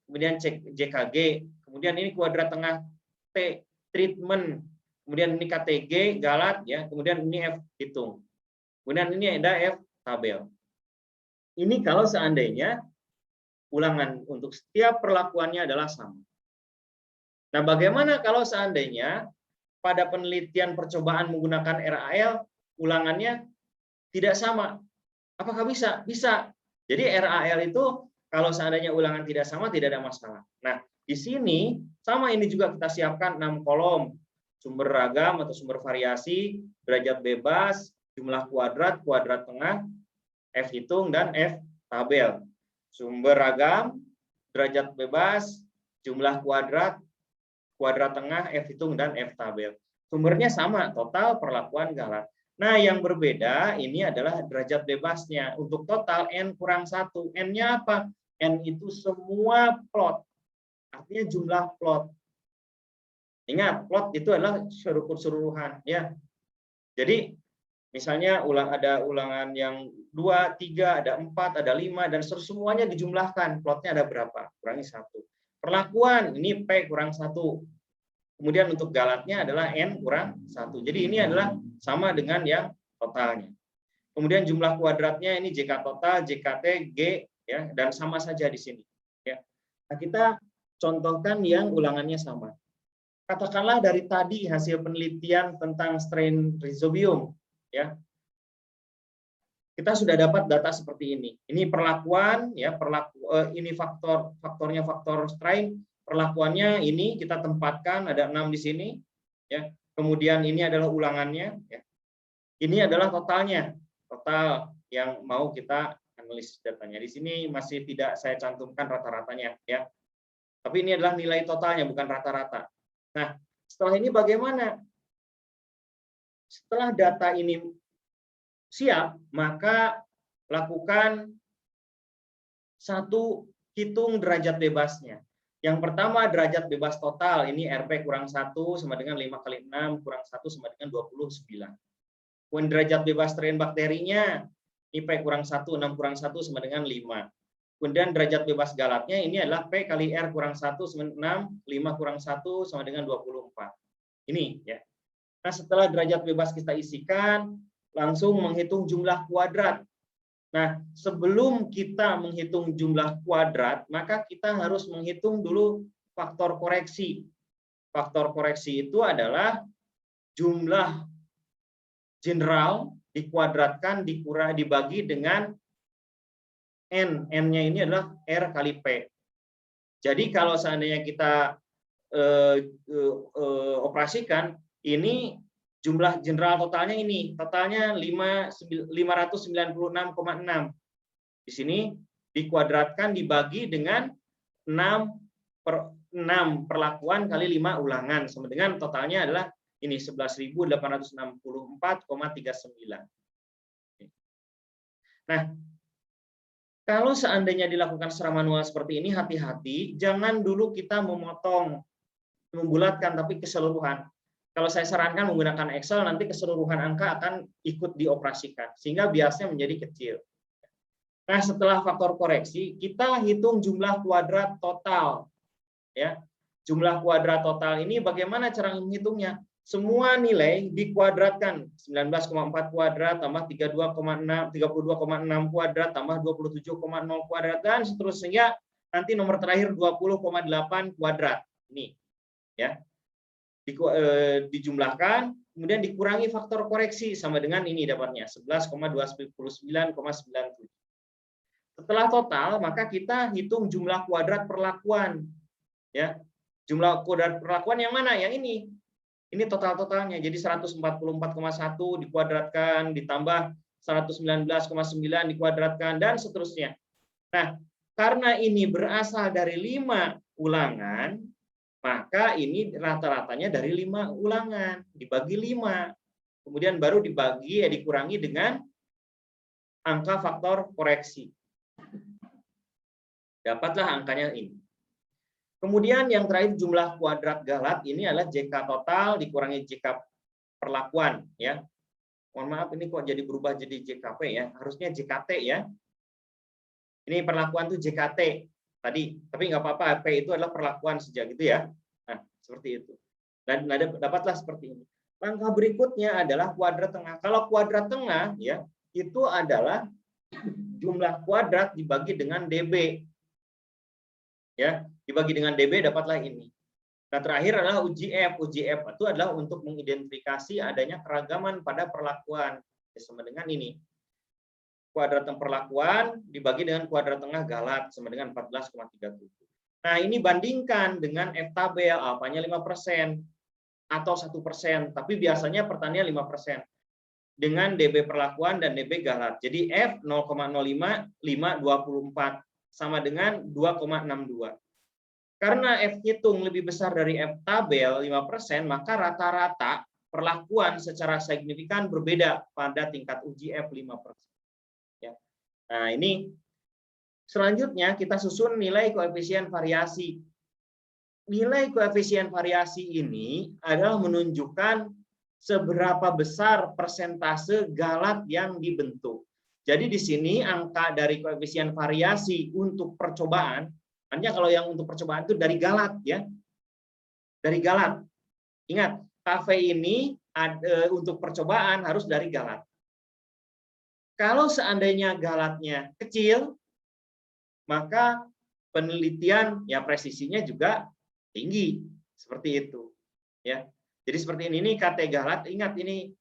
kemudian JKG. Kemudian ini kuadrat tengah T, treatment. Kemudian ini KTG, galat, ya. Kemudian ini F hitung. Kemudian ini ada F tabel. Ini kalau seandainya ulangan untuk setiap perlakuannya adalah sama. Nah, bagaimana kalau seandainya pada penelitian percobaan menggunakan RAL ulangannya tidak sama? Apakah bisa? Bisa. Jadi RAL itu kalau seandainya ulangan tidak sama tidak ada masalah. Nah, di sini sama ini juga kita siapkan 6 kolom. Sumber ragam atau sumber variasi, derajat bebas, jumlah kuadrat tengah, F hitung, dan F tabel. Sumber ragam, derajat bebas, jumlah kuadrat tengah, F hitung, dan F tabel. Sumbernya sama, total perlakuan galat. Nah, yang berbeda ini adalah derajat bebasnya. Untuk total N kurang 1. N-nya apa? N itu semua plot. Artinya jumlah plot. Ingat, plot itu adalah keseluruhan. Ya. Jadi, misalnya ada ulangan yang 2, 3, ada 4, ada 5, dan semuanya dijumlahkan. Plotnya ada berapa? Kurangi 1. Perlakuan, ini P kurang 1. Kemudian untuk galatnya adalah N kurang 1. Jadi ini adalah sama dengan yang totalnya. Kemudian jumlah kuadratnya ini JK total, JKT, G, ya, dan sama saja di sini. Ya. Nah, kita contohkan yang ulangannya sama. Katakanlah dari tadi hasil penelitian tentang strain rhizobium, ya, kita sudah dapat data seperti ini. Ini perlakuan, ya, ini faktornya faktor strain, perlakuannya ini kita tempatkan ada 6 di sini, ya. Kemudian ini adalah ulangannya, ya. Ini adalah totalnya, total yang mau kita analisis datanya. Di sini masih tidak saya cantumkan rata-ratanya, ya. Tapi ini adalah nilai totalnya, bukan rata-rata. Nah, setelah ini bagaimana? Setelah data ini siap, maka lakukan satu, hitung derajat bebasnya. Yang pertama derajat bebas total, ini RP kurang 1 sama dengan 5 kali 6 kurang 1 sama dengan 29. Kemudian derajat bebas strain bakterinya, ini P kurang 1, 6 kurang 1 sama dengan 5. Kemudian derajat bebas galatnya ini adalah P kali R kurang 1 sama dengan 6, 5 kurang 1 sama dengan 24. Ini, ya. Nah, setelah derajat bebas kita isikan, langsung menghitung jumlah kuadrat. Nah, sebelum kita menghitung jumlah kuadrat, maka kita harus menghitung dulu faktor koreksi. Faktor koreksi itu adalah jumlah general dikuadratkan dibagi dengan N. N-nya ini adalah R kali P. Jadi kalau seandainya kita operasikan, ini jumlah general totalnya ini, totalnya 596,6. Di sini dikuadratkan dibagi dengan 6 perlakuan kali 5 ulangan, sama dengan totalnya adalah ini 11.864,39. Nah, kalau seandainya dilakukan secara manual seperti ini, hati-hati, jangan dulu kita memotong, membulatkan, tapi keseluruhan. Kalau saya sarankan menggunakan Excel, nanti keseluruhan angka akan ikut dioperasikan, sehingga biasanya menjadi kecil. Nah, setelah faktor koreksi, kita hitung jumlah kuadrat total. Ya, jumlah kuadrat total ini bagaimana cara menghitungnya? Semua nilai dikuadratkan, 19,4 kuadrat tambah 32,6 kuadrat tambah 27,0 kuadrat dan seterusnya, nanti nomor terakhir 20,8 kuadrat. Ini, ya. Dijumlahkan, kemudian dikurangi faktor koreksi sama dengan ini dapatnya 11,299,97. Setelah total, maka kita hitung jumlah kuadrat perlakuan. Ya, jumlah kuadrat perlakuan yang mana? Yang ini. Ini total-totalnya. Jadi 144,1 dikuadratkan ditambah 119,9 dikuadratkan dan seterusnya. Nah, karena ini berasal dari 5 ulangan, maka ini rata-ratanya dari 5 ulangan dibagi 5. Kemudian baru dikurangi dengan angka faktor koreksi. Dapatlah angkanya ini. Kemudian yang terakhir jumlah kuadrat galat, ini adalah JK total dikurangi JK perlakuan, ya. Mohon maaf ini kok jadi berubah jadi JKP ya, harusnya JKT ya. Ini perlakuan tuh JKT tadi, tapi nggak apa-apa, P itu adalah perlakuan saja gitu ya. Nah, seperti itu. Dan dapatlah seperti ini. Langkah berikutnya adalah kuadrat tengah. Kalau kuadrat tengah ya, itu adalah jumlah kuadrat dibagi dengan DB. Ya, dibagi dengan DB dapatlah ini. Nah, terakhir adalah UJF. UJF itu adalah untuk mengidentifikasi adanya keragaman pada perlakuan. Sama dengan ini. Kuadrat perlakuan dibagi dengan kuadrat tengah galat sama dengan 14,37. Nah, ini bandingkan dengan F tabel, alfanya 5% atau 1%, tapi biasanya pertanian 5%. Dengan DB perlakuan dan DB galat. Jadi F 0,05, 524 sama dengan 2,62. Karena F hitung lebih besar dari F tabel 5%, maka rata-rata perlakuan secara signifikan berbeda pada tingkat uji F 5%. Ya. Nah, ini selanjutnya kita susun nilai koefisien variasi. Nilai koefisien variasi ini adalah menunjukkan seberapa besar persentase galat yang dibentuk. Jadi di sini angka dari koefisien variasi untuk percobaan, hanya kalau yang untuk percobaan itu dari galat ya. Dari galat. Ingat, KV ini untuk percobaan harus dari galat. Kalau seandainya galatnya kecil, maka penelitian ya presisinya juga tinggi, seperti itu. Ya, jadi seperti ini KT galat. Ingat ini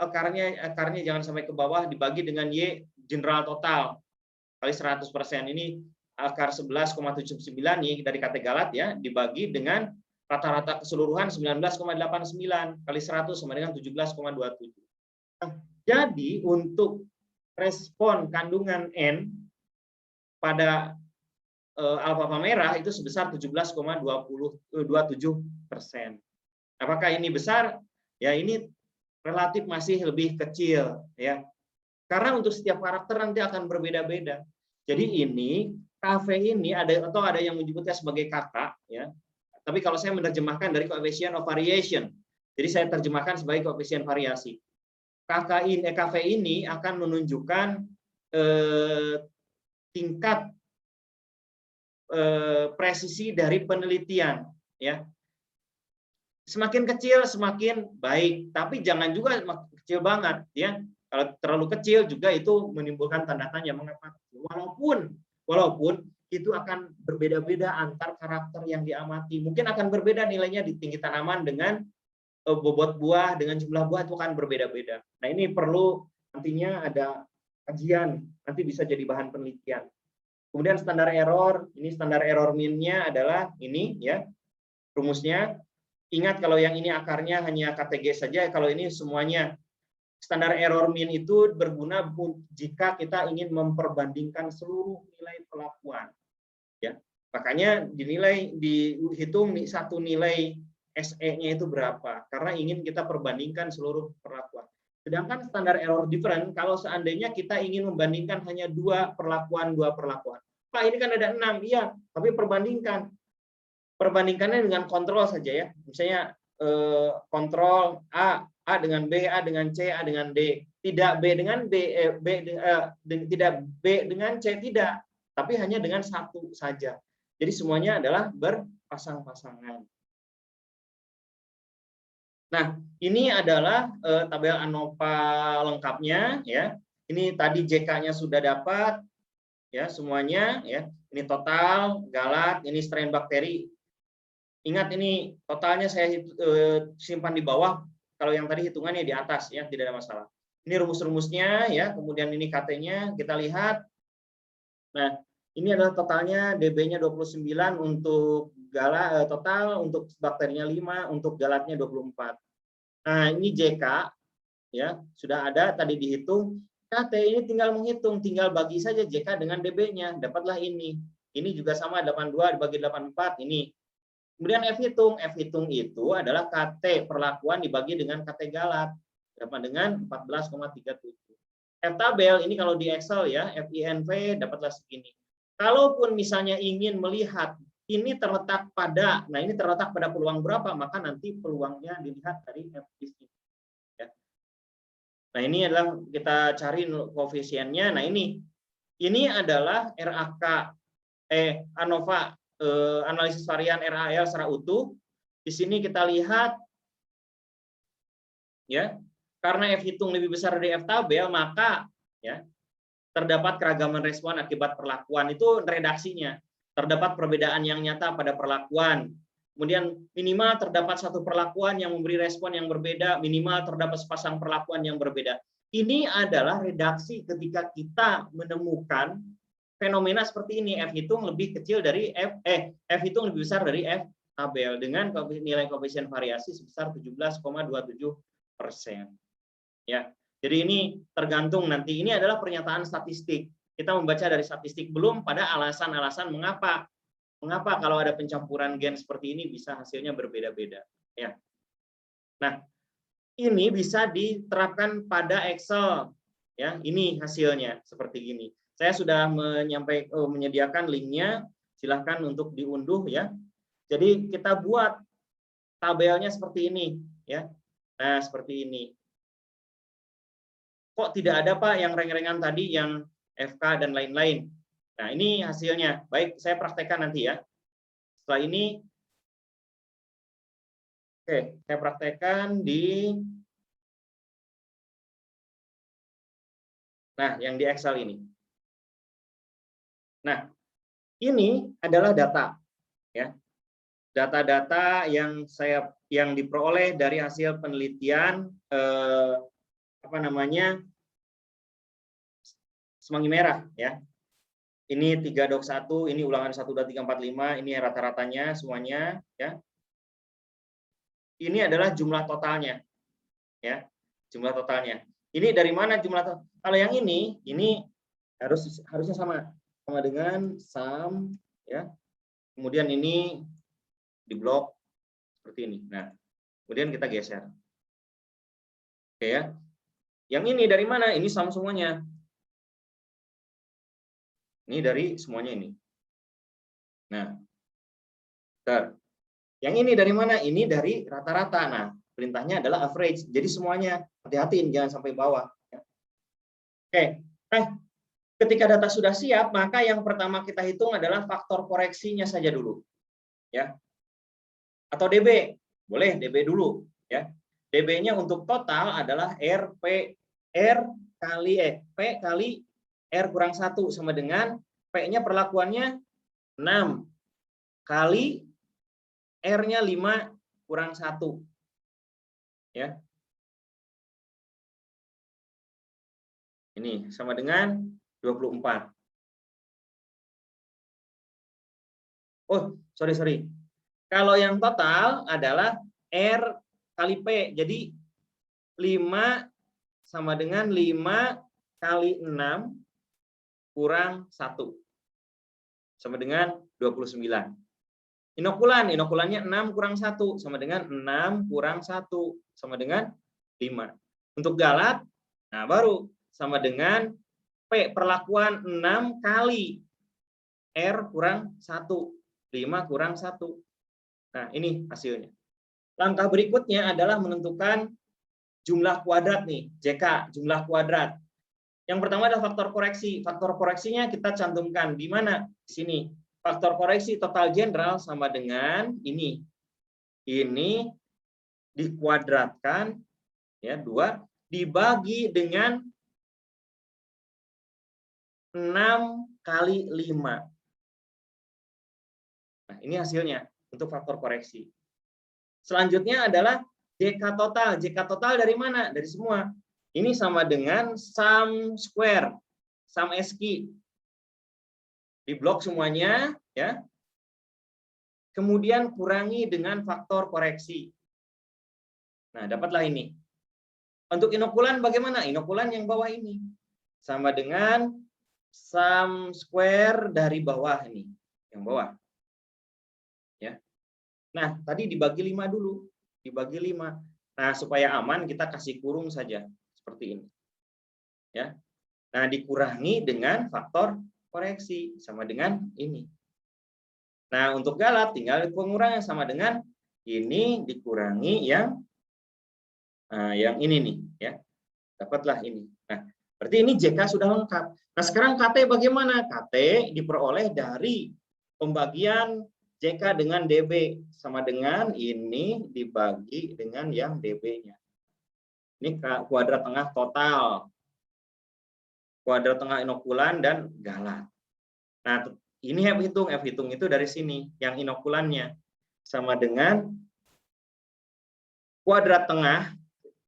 akarnya jangan sampai ke bawah, dibagi dengan Y general total kali 100%. Ini akar 11,79 Y dari KT galat ya, dibagi dengan rata-rata keseluruhan 19,89 kali 100 sama dengan 17,27. Nah, jadi untuk respon kandungan N pada alfalfa merah itu sebesar 17,27%. Apakah ini besar? Ya, ini relatif masih lebih kecil ya. Karena untuk setiap karakter nanti akan berbeda-beda. Jadi ini kafein ini ada yang menyebutnya sebagai kakak ya. Tapi kalau saya menerjemahkan dari coefficient of variation. Jadi saya terjemahkan sebagai koefisien variasi. Kafein ini akan menunjukkan tingkat presisi dari penelitian ya. Semakin kecil semakin baik, tapi jangan juga kecil banget ya. Kalau terlalu kecil juga itu menimbulkan tanda tanya mengapa. Walaupun itu akan berbeda-beda antar karakter yang diamati. Mungkin akan berbeda nilainya di tinggi tanaman dengan bobot buah, dengan jumlah buah itu akan berbeda-beda. Nah, ini perlu nantinya ada kajian, nanti bisa jadi bahan penelitian. Kemudian standar error, ini standar error mean-nya adalah ini ya. Rumusnya, ingat kalau yang ini akarnya hanya KTG saja, kalau ini semuanya. Standar error mean itu berguna jika kita ingin memperbandingkan seluruh nilai perlakuan. Ya. Makanya dihitung satu nilai SE-nya itu berapa, karena ingin kita perbandingkan seluruh perlakuan. Sedangkan standar error difference, kalau seandainya kita ingin membandingkan hanya dua perlakuan. Pak, ini kan ada 6, iya, tapi perbandingkannya dengan kontrol saja ya. Misalnya kontrol A dengan B, A dengan C, A dengan D. Tidak B dengan tidak B dengan C, tidak. Tapi hanya dengan satu saja. Jadi semuanya adalah berpasang-pasangan. Nah, ini adalah tabel ANOVA lengkapnya ya. Ini tadi JK-nya sudah dapat ya semuanya ya. Ini total, galat, ini strain bakteri. Ingat ini totalnya saya simpan di bawah. Kalau yang tadi hitungannya di atas ya, tidak ada masalah. Ini rumus-rumusnya ya, kemudian ini KT-nya kita lihat. Nah, ini adalah totalnya DB-nya 29 untuk galat total, untuk bakterinya 5, untuk galatnya 24. Nah, ini JK ya, sudah ada tadi dihitung. KT ini tinggal menghitung, tinggal bagi saja JK dengan DB-nya, dapatlah ini. Ini juga sama 82 dibagi 84 ini. Kemudian F hitung itu adalah KT perlakuan dibagi dengan KT galat, sama dengan 14,37. F tabel ini kalau di Excel ya, FINV dapatlah segini. Kalaupun misalnya ingin melihat ini terletak pada, nah ini terletak pada peluang berapa, maka nanti peluangnya dilihat dari F ini. Ya. Nah ini adalah kita cari koefisiennya. Nah ini adalah RAK ANOVA analisis varian RAL secara utuh. Di sini kita lihat ya, karena F hitung lebih besar dari F tabel, maka ya terdapat keragaman respon akibat perlakuan. Itu redaksinya. Terdapat perbedaan yang nyata pada perlakuan. Kemudian minimal terdapat satu perlakuan yang memberi respon yang berbeda, minimal terdapat sepasang perlakuan yang berbeda. Ini adalah redaksi ketika kita menemukan fenomena seperti ini. F hitung lebih kecil dari F hitung lebih besar dari F tabel dengan nilai koefisien variasi sebesar 17,27%. Ya. Jadi ini tergantung nanti, ini adalah pernyataan statistik. Kita membaca dari statistik, belum pada alasan-alasan mengapa kalau ada pencampuran gen seperti ini bisa hasilnya berbeda-beda. Ya. Nah, ini bisa diterapkan pada Excel. Ya, ini hasilnya seperti ini. Saya sudah menyediakan linknya, silahkan untuk diunduh ya. Jadi kita buat tabelnya seperti ini, ya. Nah, seperti ini. Kok tidak ada Pak yang reng-rengan tadi, yang FK dan lain-lain. Nah, ini hasilnya. Baik, saya praktekkan nanti ya. Setelah ini, oke, saya praktekkan di. Nah, yang di Excel ini. Nah, ini adalah data, ya. Data-data yang diperoleh dari hasil penelitian Semanggi Merah, ya. Ini 3-1, ini ulangan 1, 2, 3, 4, 5, ini rata-ratanya semuanya, ya. Ini adalah jumlah totalnya, ya. Jumlah totalnya. Ini dari mana jumlah total? Kalau yang ini harusnya sama dengan sum, ya. Kemudian ini di blok seperti ini. Nah, kemudian kita geser. Oke ya. Yang ini dari mana? Ini sum semuanya. Ini dari semuanya ini. Nah, yang ini dari mana? Ini dari rata-rata. Nah, perintahnya adalah average. Jadi semuanya hati-hatiin, jangan sampai bawah. Oke. Nah, ketika data sudah siap, maka yang pertama kita hitung adalah faktor koreksinya saja dulu. Ya. Atau DB. Boleh DB dulu, ya. DB-nya untuk total adalah P kali R kurang 1 sama dengan P-nya perlakuannya 6 kali R-nya 5 kurang 1. Ya. Ini sama dengan 24. Oh, sorry. Kalau yang total adalah R kali P. Jadi 5 sama dengan 5 kali 6 kurang 1. Sama dengan 29. Inokulannya 6 kurang 1 sama dengan 6 kurang 1 sama dengan 5. Untuk galat, nah baru sama dengan P perlakuan 6 kali R kurang 1. 5 kurang 1. Nah, ini hasilnya. Langkah berikutnya adalah menentukan jumlah kuadrat nih, JK, jumlah kuadrat. Yang pertama adalah faktor koreksi. Faktor koreksinya kita cantumkan di mana? Di sini. Faktor koreksi total general sama dengan ini. Ini dikuadratkan, ya, 2 dibagi dengan 6 kali 5. Nah, ini hasilnya untuk faktor koreksi. Selanjutnya adalah JK total. JK total dari mana? Dari semua. Ini sama dengan sum square, sum SQ. Di blok semuanya, ya. Kemudian kurangi dengan faktor koreksi. Nah, dapatlah ini. Untuk inokulan bagaimana? Inokulan yang bawah ini. Sama dengan sum square dari bawah ini. Yang bawah. Ya. Nah, tadi dibagi 5 dulu. Dibagi 5. Nah, supaya aman kita kasih kurung saja. Seperti ini. Ya. Nah, dikurangi dengan faktor koreksi. Sama dengan ini. Nah, untuk galat tinggal pengurangan sama dengan ini dikurangi yang ini nih, ya. Dapatlah ini. Nah, berarti ini JK sudah lengkap. Nah, sekarang KT bagaimana? KT diperoleh dari pembagian JK dengan DB sama dengan ini dibagi dengan yang DB-nya. Ini kuadrat tengah total. Kuadrat tengah inokulan dan galat. Nah, ini F hitung itu dari sini, yang inokulannya sama dengan kuadrat tengah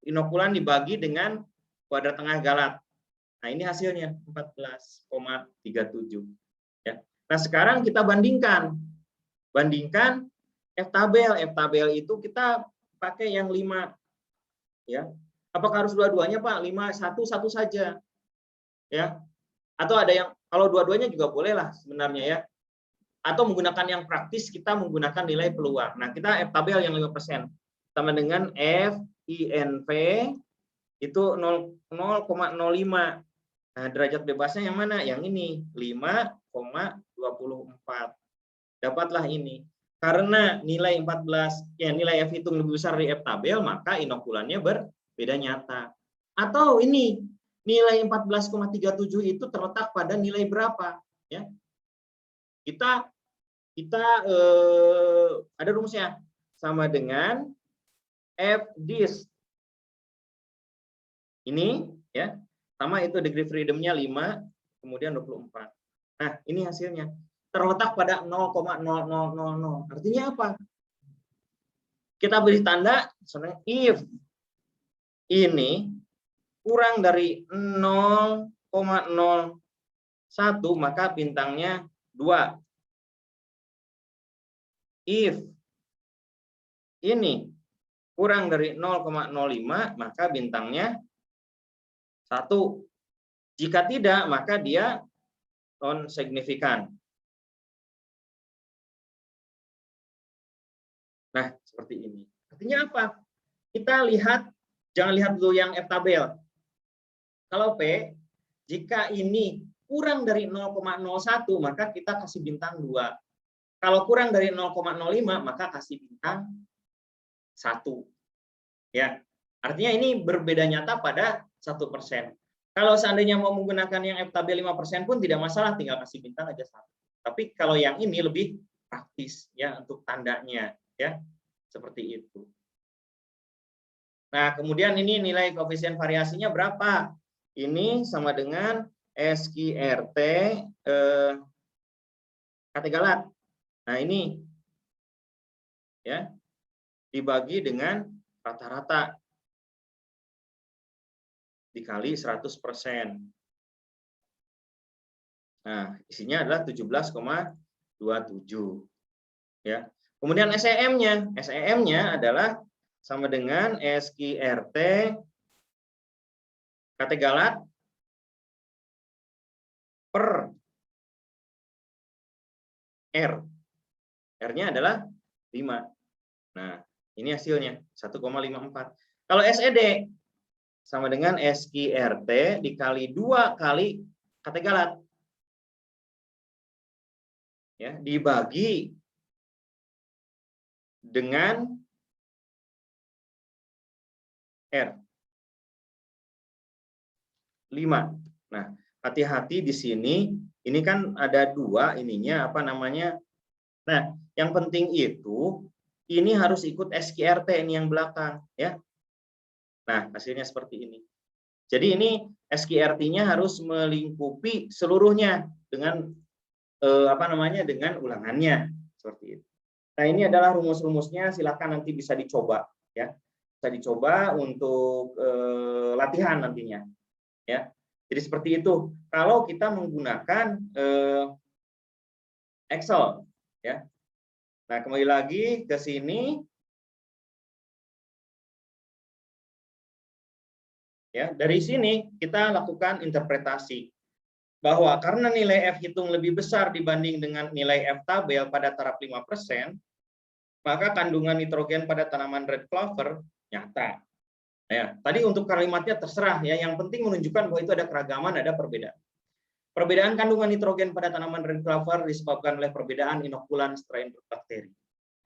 inokulan dibagi dengan kuadrat tengah galat. Nah, ini hasilnya 14,37. Ya. Nah, sekarang kita bandingkan F tabel. F tabel itu kita pakai yang 5. Ya. Apakah harus dua-duanya, Pak? 5 satu saja. Ya. Atau ada yang kalau dua-duanya juga boleh lah sebenarnya, ya. Atau menggunakan yang praktis, kita menggunakan nilai peluang. Nah, kita F tabel yang 5%. Sama dengan F INV itu 0,05. Nah, derajat bebasnya yang mana? Yang ini, 5,24. Dapatlah ini. Karena nilai 14, ya nilai F hitung lebih besar dari F tabel, maka inokulannya berbeda nyata. Atau ini, nilai 14,37 itu terletak pada nilai berapa? Ya. Kita ada rumusnya. Sama dengan F dis. Ini, ya. Sama itu degree freedom-nya 5, kemudian 24. Nah, ini hasilnya. Terletak pada 0,0000. Artinya apa? Kita beri tanda, misalnya if ini kurang dari 0,01, maka bintangnya 2. If ini kurang dari 0,05, maka bintangnya 1. Jika tidak, maka dia non signifikan. Nah, seperti ini. Artinya apa? Kita lihat, jangan lihat dulu yang F tabel. Kalau P, jika ini kurang dari 0,01, maka kita kasih bintang 2. Kalau kurang dari 0,05, maka kasih bintang 1. Ya, artinya ini berbeda nyata pada 1%. Kalau seandainya mau menggunakan yang F tabel 5% pun tidak masalah, tinggal kasih bintang aja 1. Tapi kalau yang ini lebih praktis ya untuk tandanya ya. Seperti itu. Nah, kemudian ini nilai koefisien variasinya berapa? Ini sama dengan SQRT Katagalat. Nah, ini ya dibagi dengan rata-rata dikali 100%. Nah, isinya adalah 17,27 ya. Kemudian SEM-nya, SEM-nya adalah sama dengan SQRT Katagalat per R. R-nya adalah 5. Nah, ini hasilnya 1,54. Kalau SED sama dengan SQRT dikali 2 kali Katagalat. Ya, dibagi dengan R. 5. Nah, hati-hati di sini, ini kan ada 2 ininya apa namanya. Nah, yang penting itu ini harus ikut SQRT ini yang belakang ya. Nah, hasilnya seperti ini. Jadi ini SQRT-nya harus melingkupi seluruhnya dengan apa namanya dengan ulangannya seperti itu. Nah, ini adalah rumus-rumusnya, silakan nanti bisa dicoba ya. Bisa dicoba untuk latihan nantinya ya. Jadi seperti itu. Kalau kita menggunakan Excel ya. Nah, kembali lagi ke sini ya. Dari sini kita lakukan interpretasi bahwa karena nilai F hitung lebih besar dibanding dengan nilai F tabel pada taraf 5%, maka kandungan nitrogen pada tanaman red clover nyata. Ya, tadi untuk kalimatnya terserah ya, yang penting menunjukkan bahwa itu ada keragaman, ada perbedaan. Perbedaan kandungan nitrogen pada tanaman red clover disebabkan oleh perbedaan inokulan strain bakteri.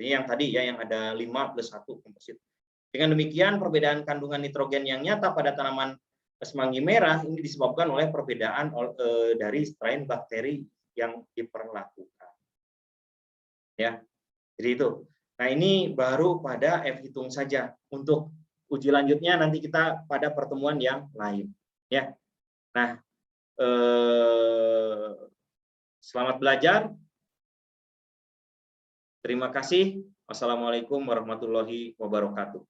Ini yang tadi ya, yang ada 5 plus 1 komposit. Dengan demikian, perbedaan kandungan nitrogen yang nyata pada tanaman semanggi merah ini disebabkan oleh perbedaan dari strain bakteri yang diperlakukan. Ya, jadi itu. Nah, ini baru pada F hitung saja. Untuk uji lanjutnya nanti kita pada pertemuan yang lain. Ya. Nah, selamat belajar. Terima kasih. Wassalamualaikum warahmatullahi wabarakatuh.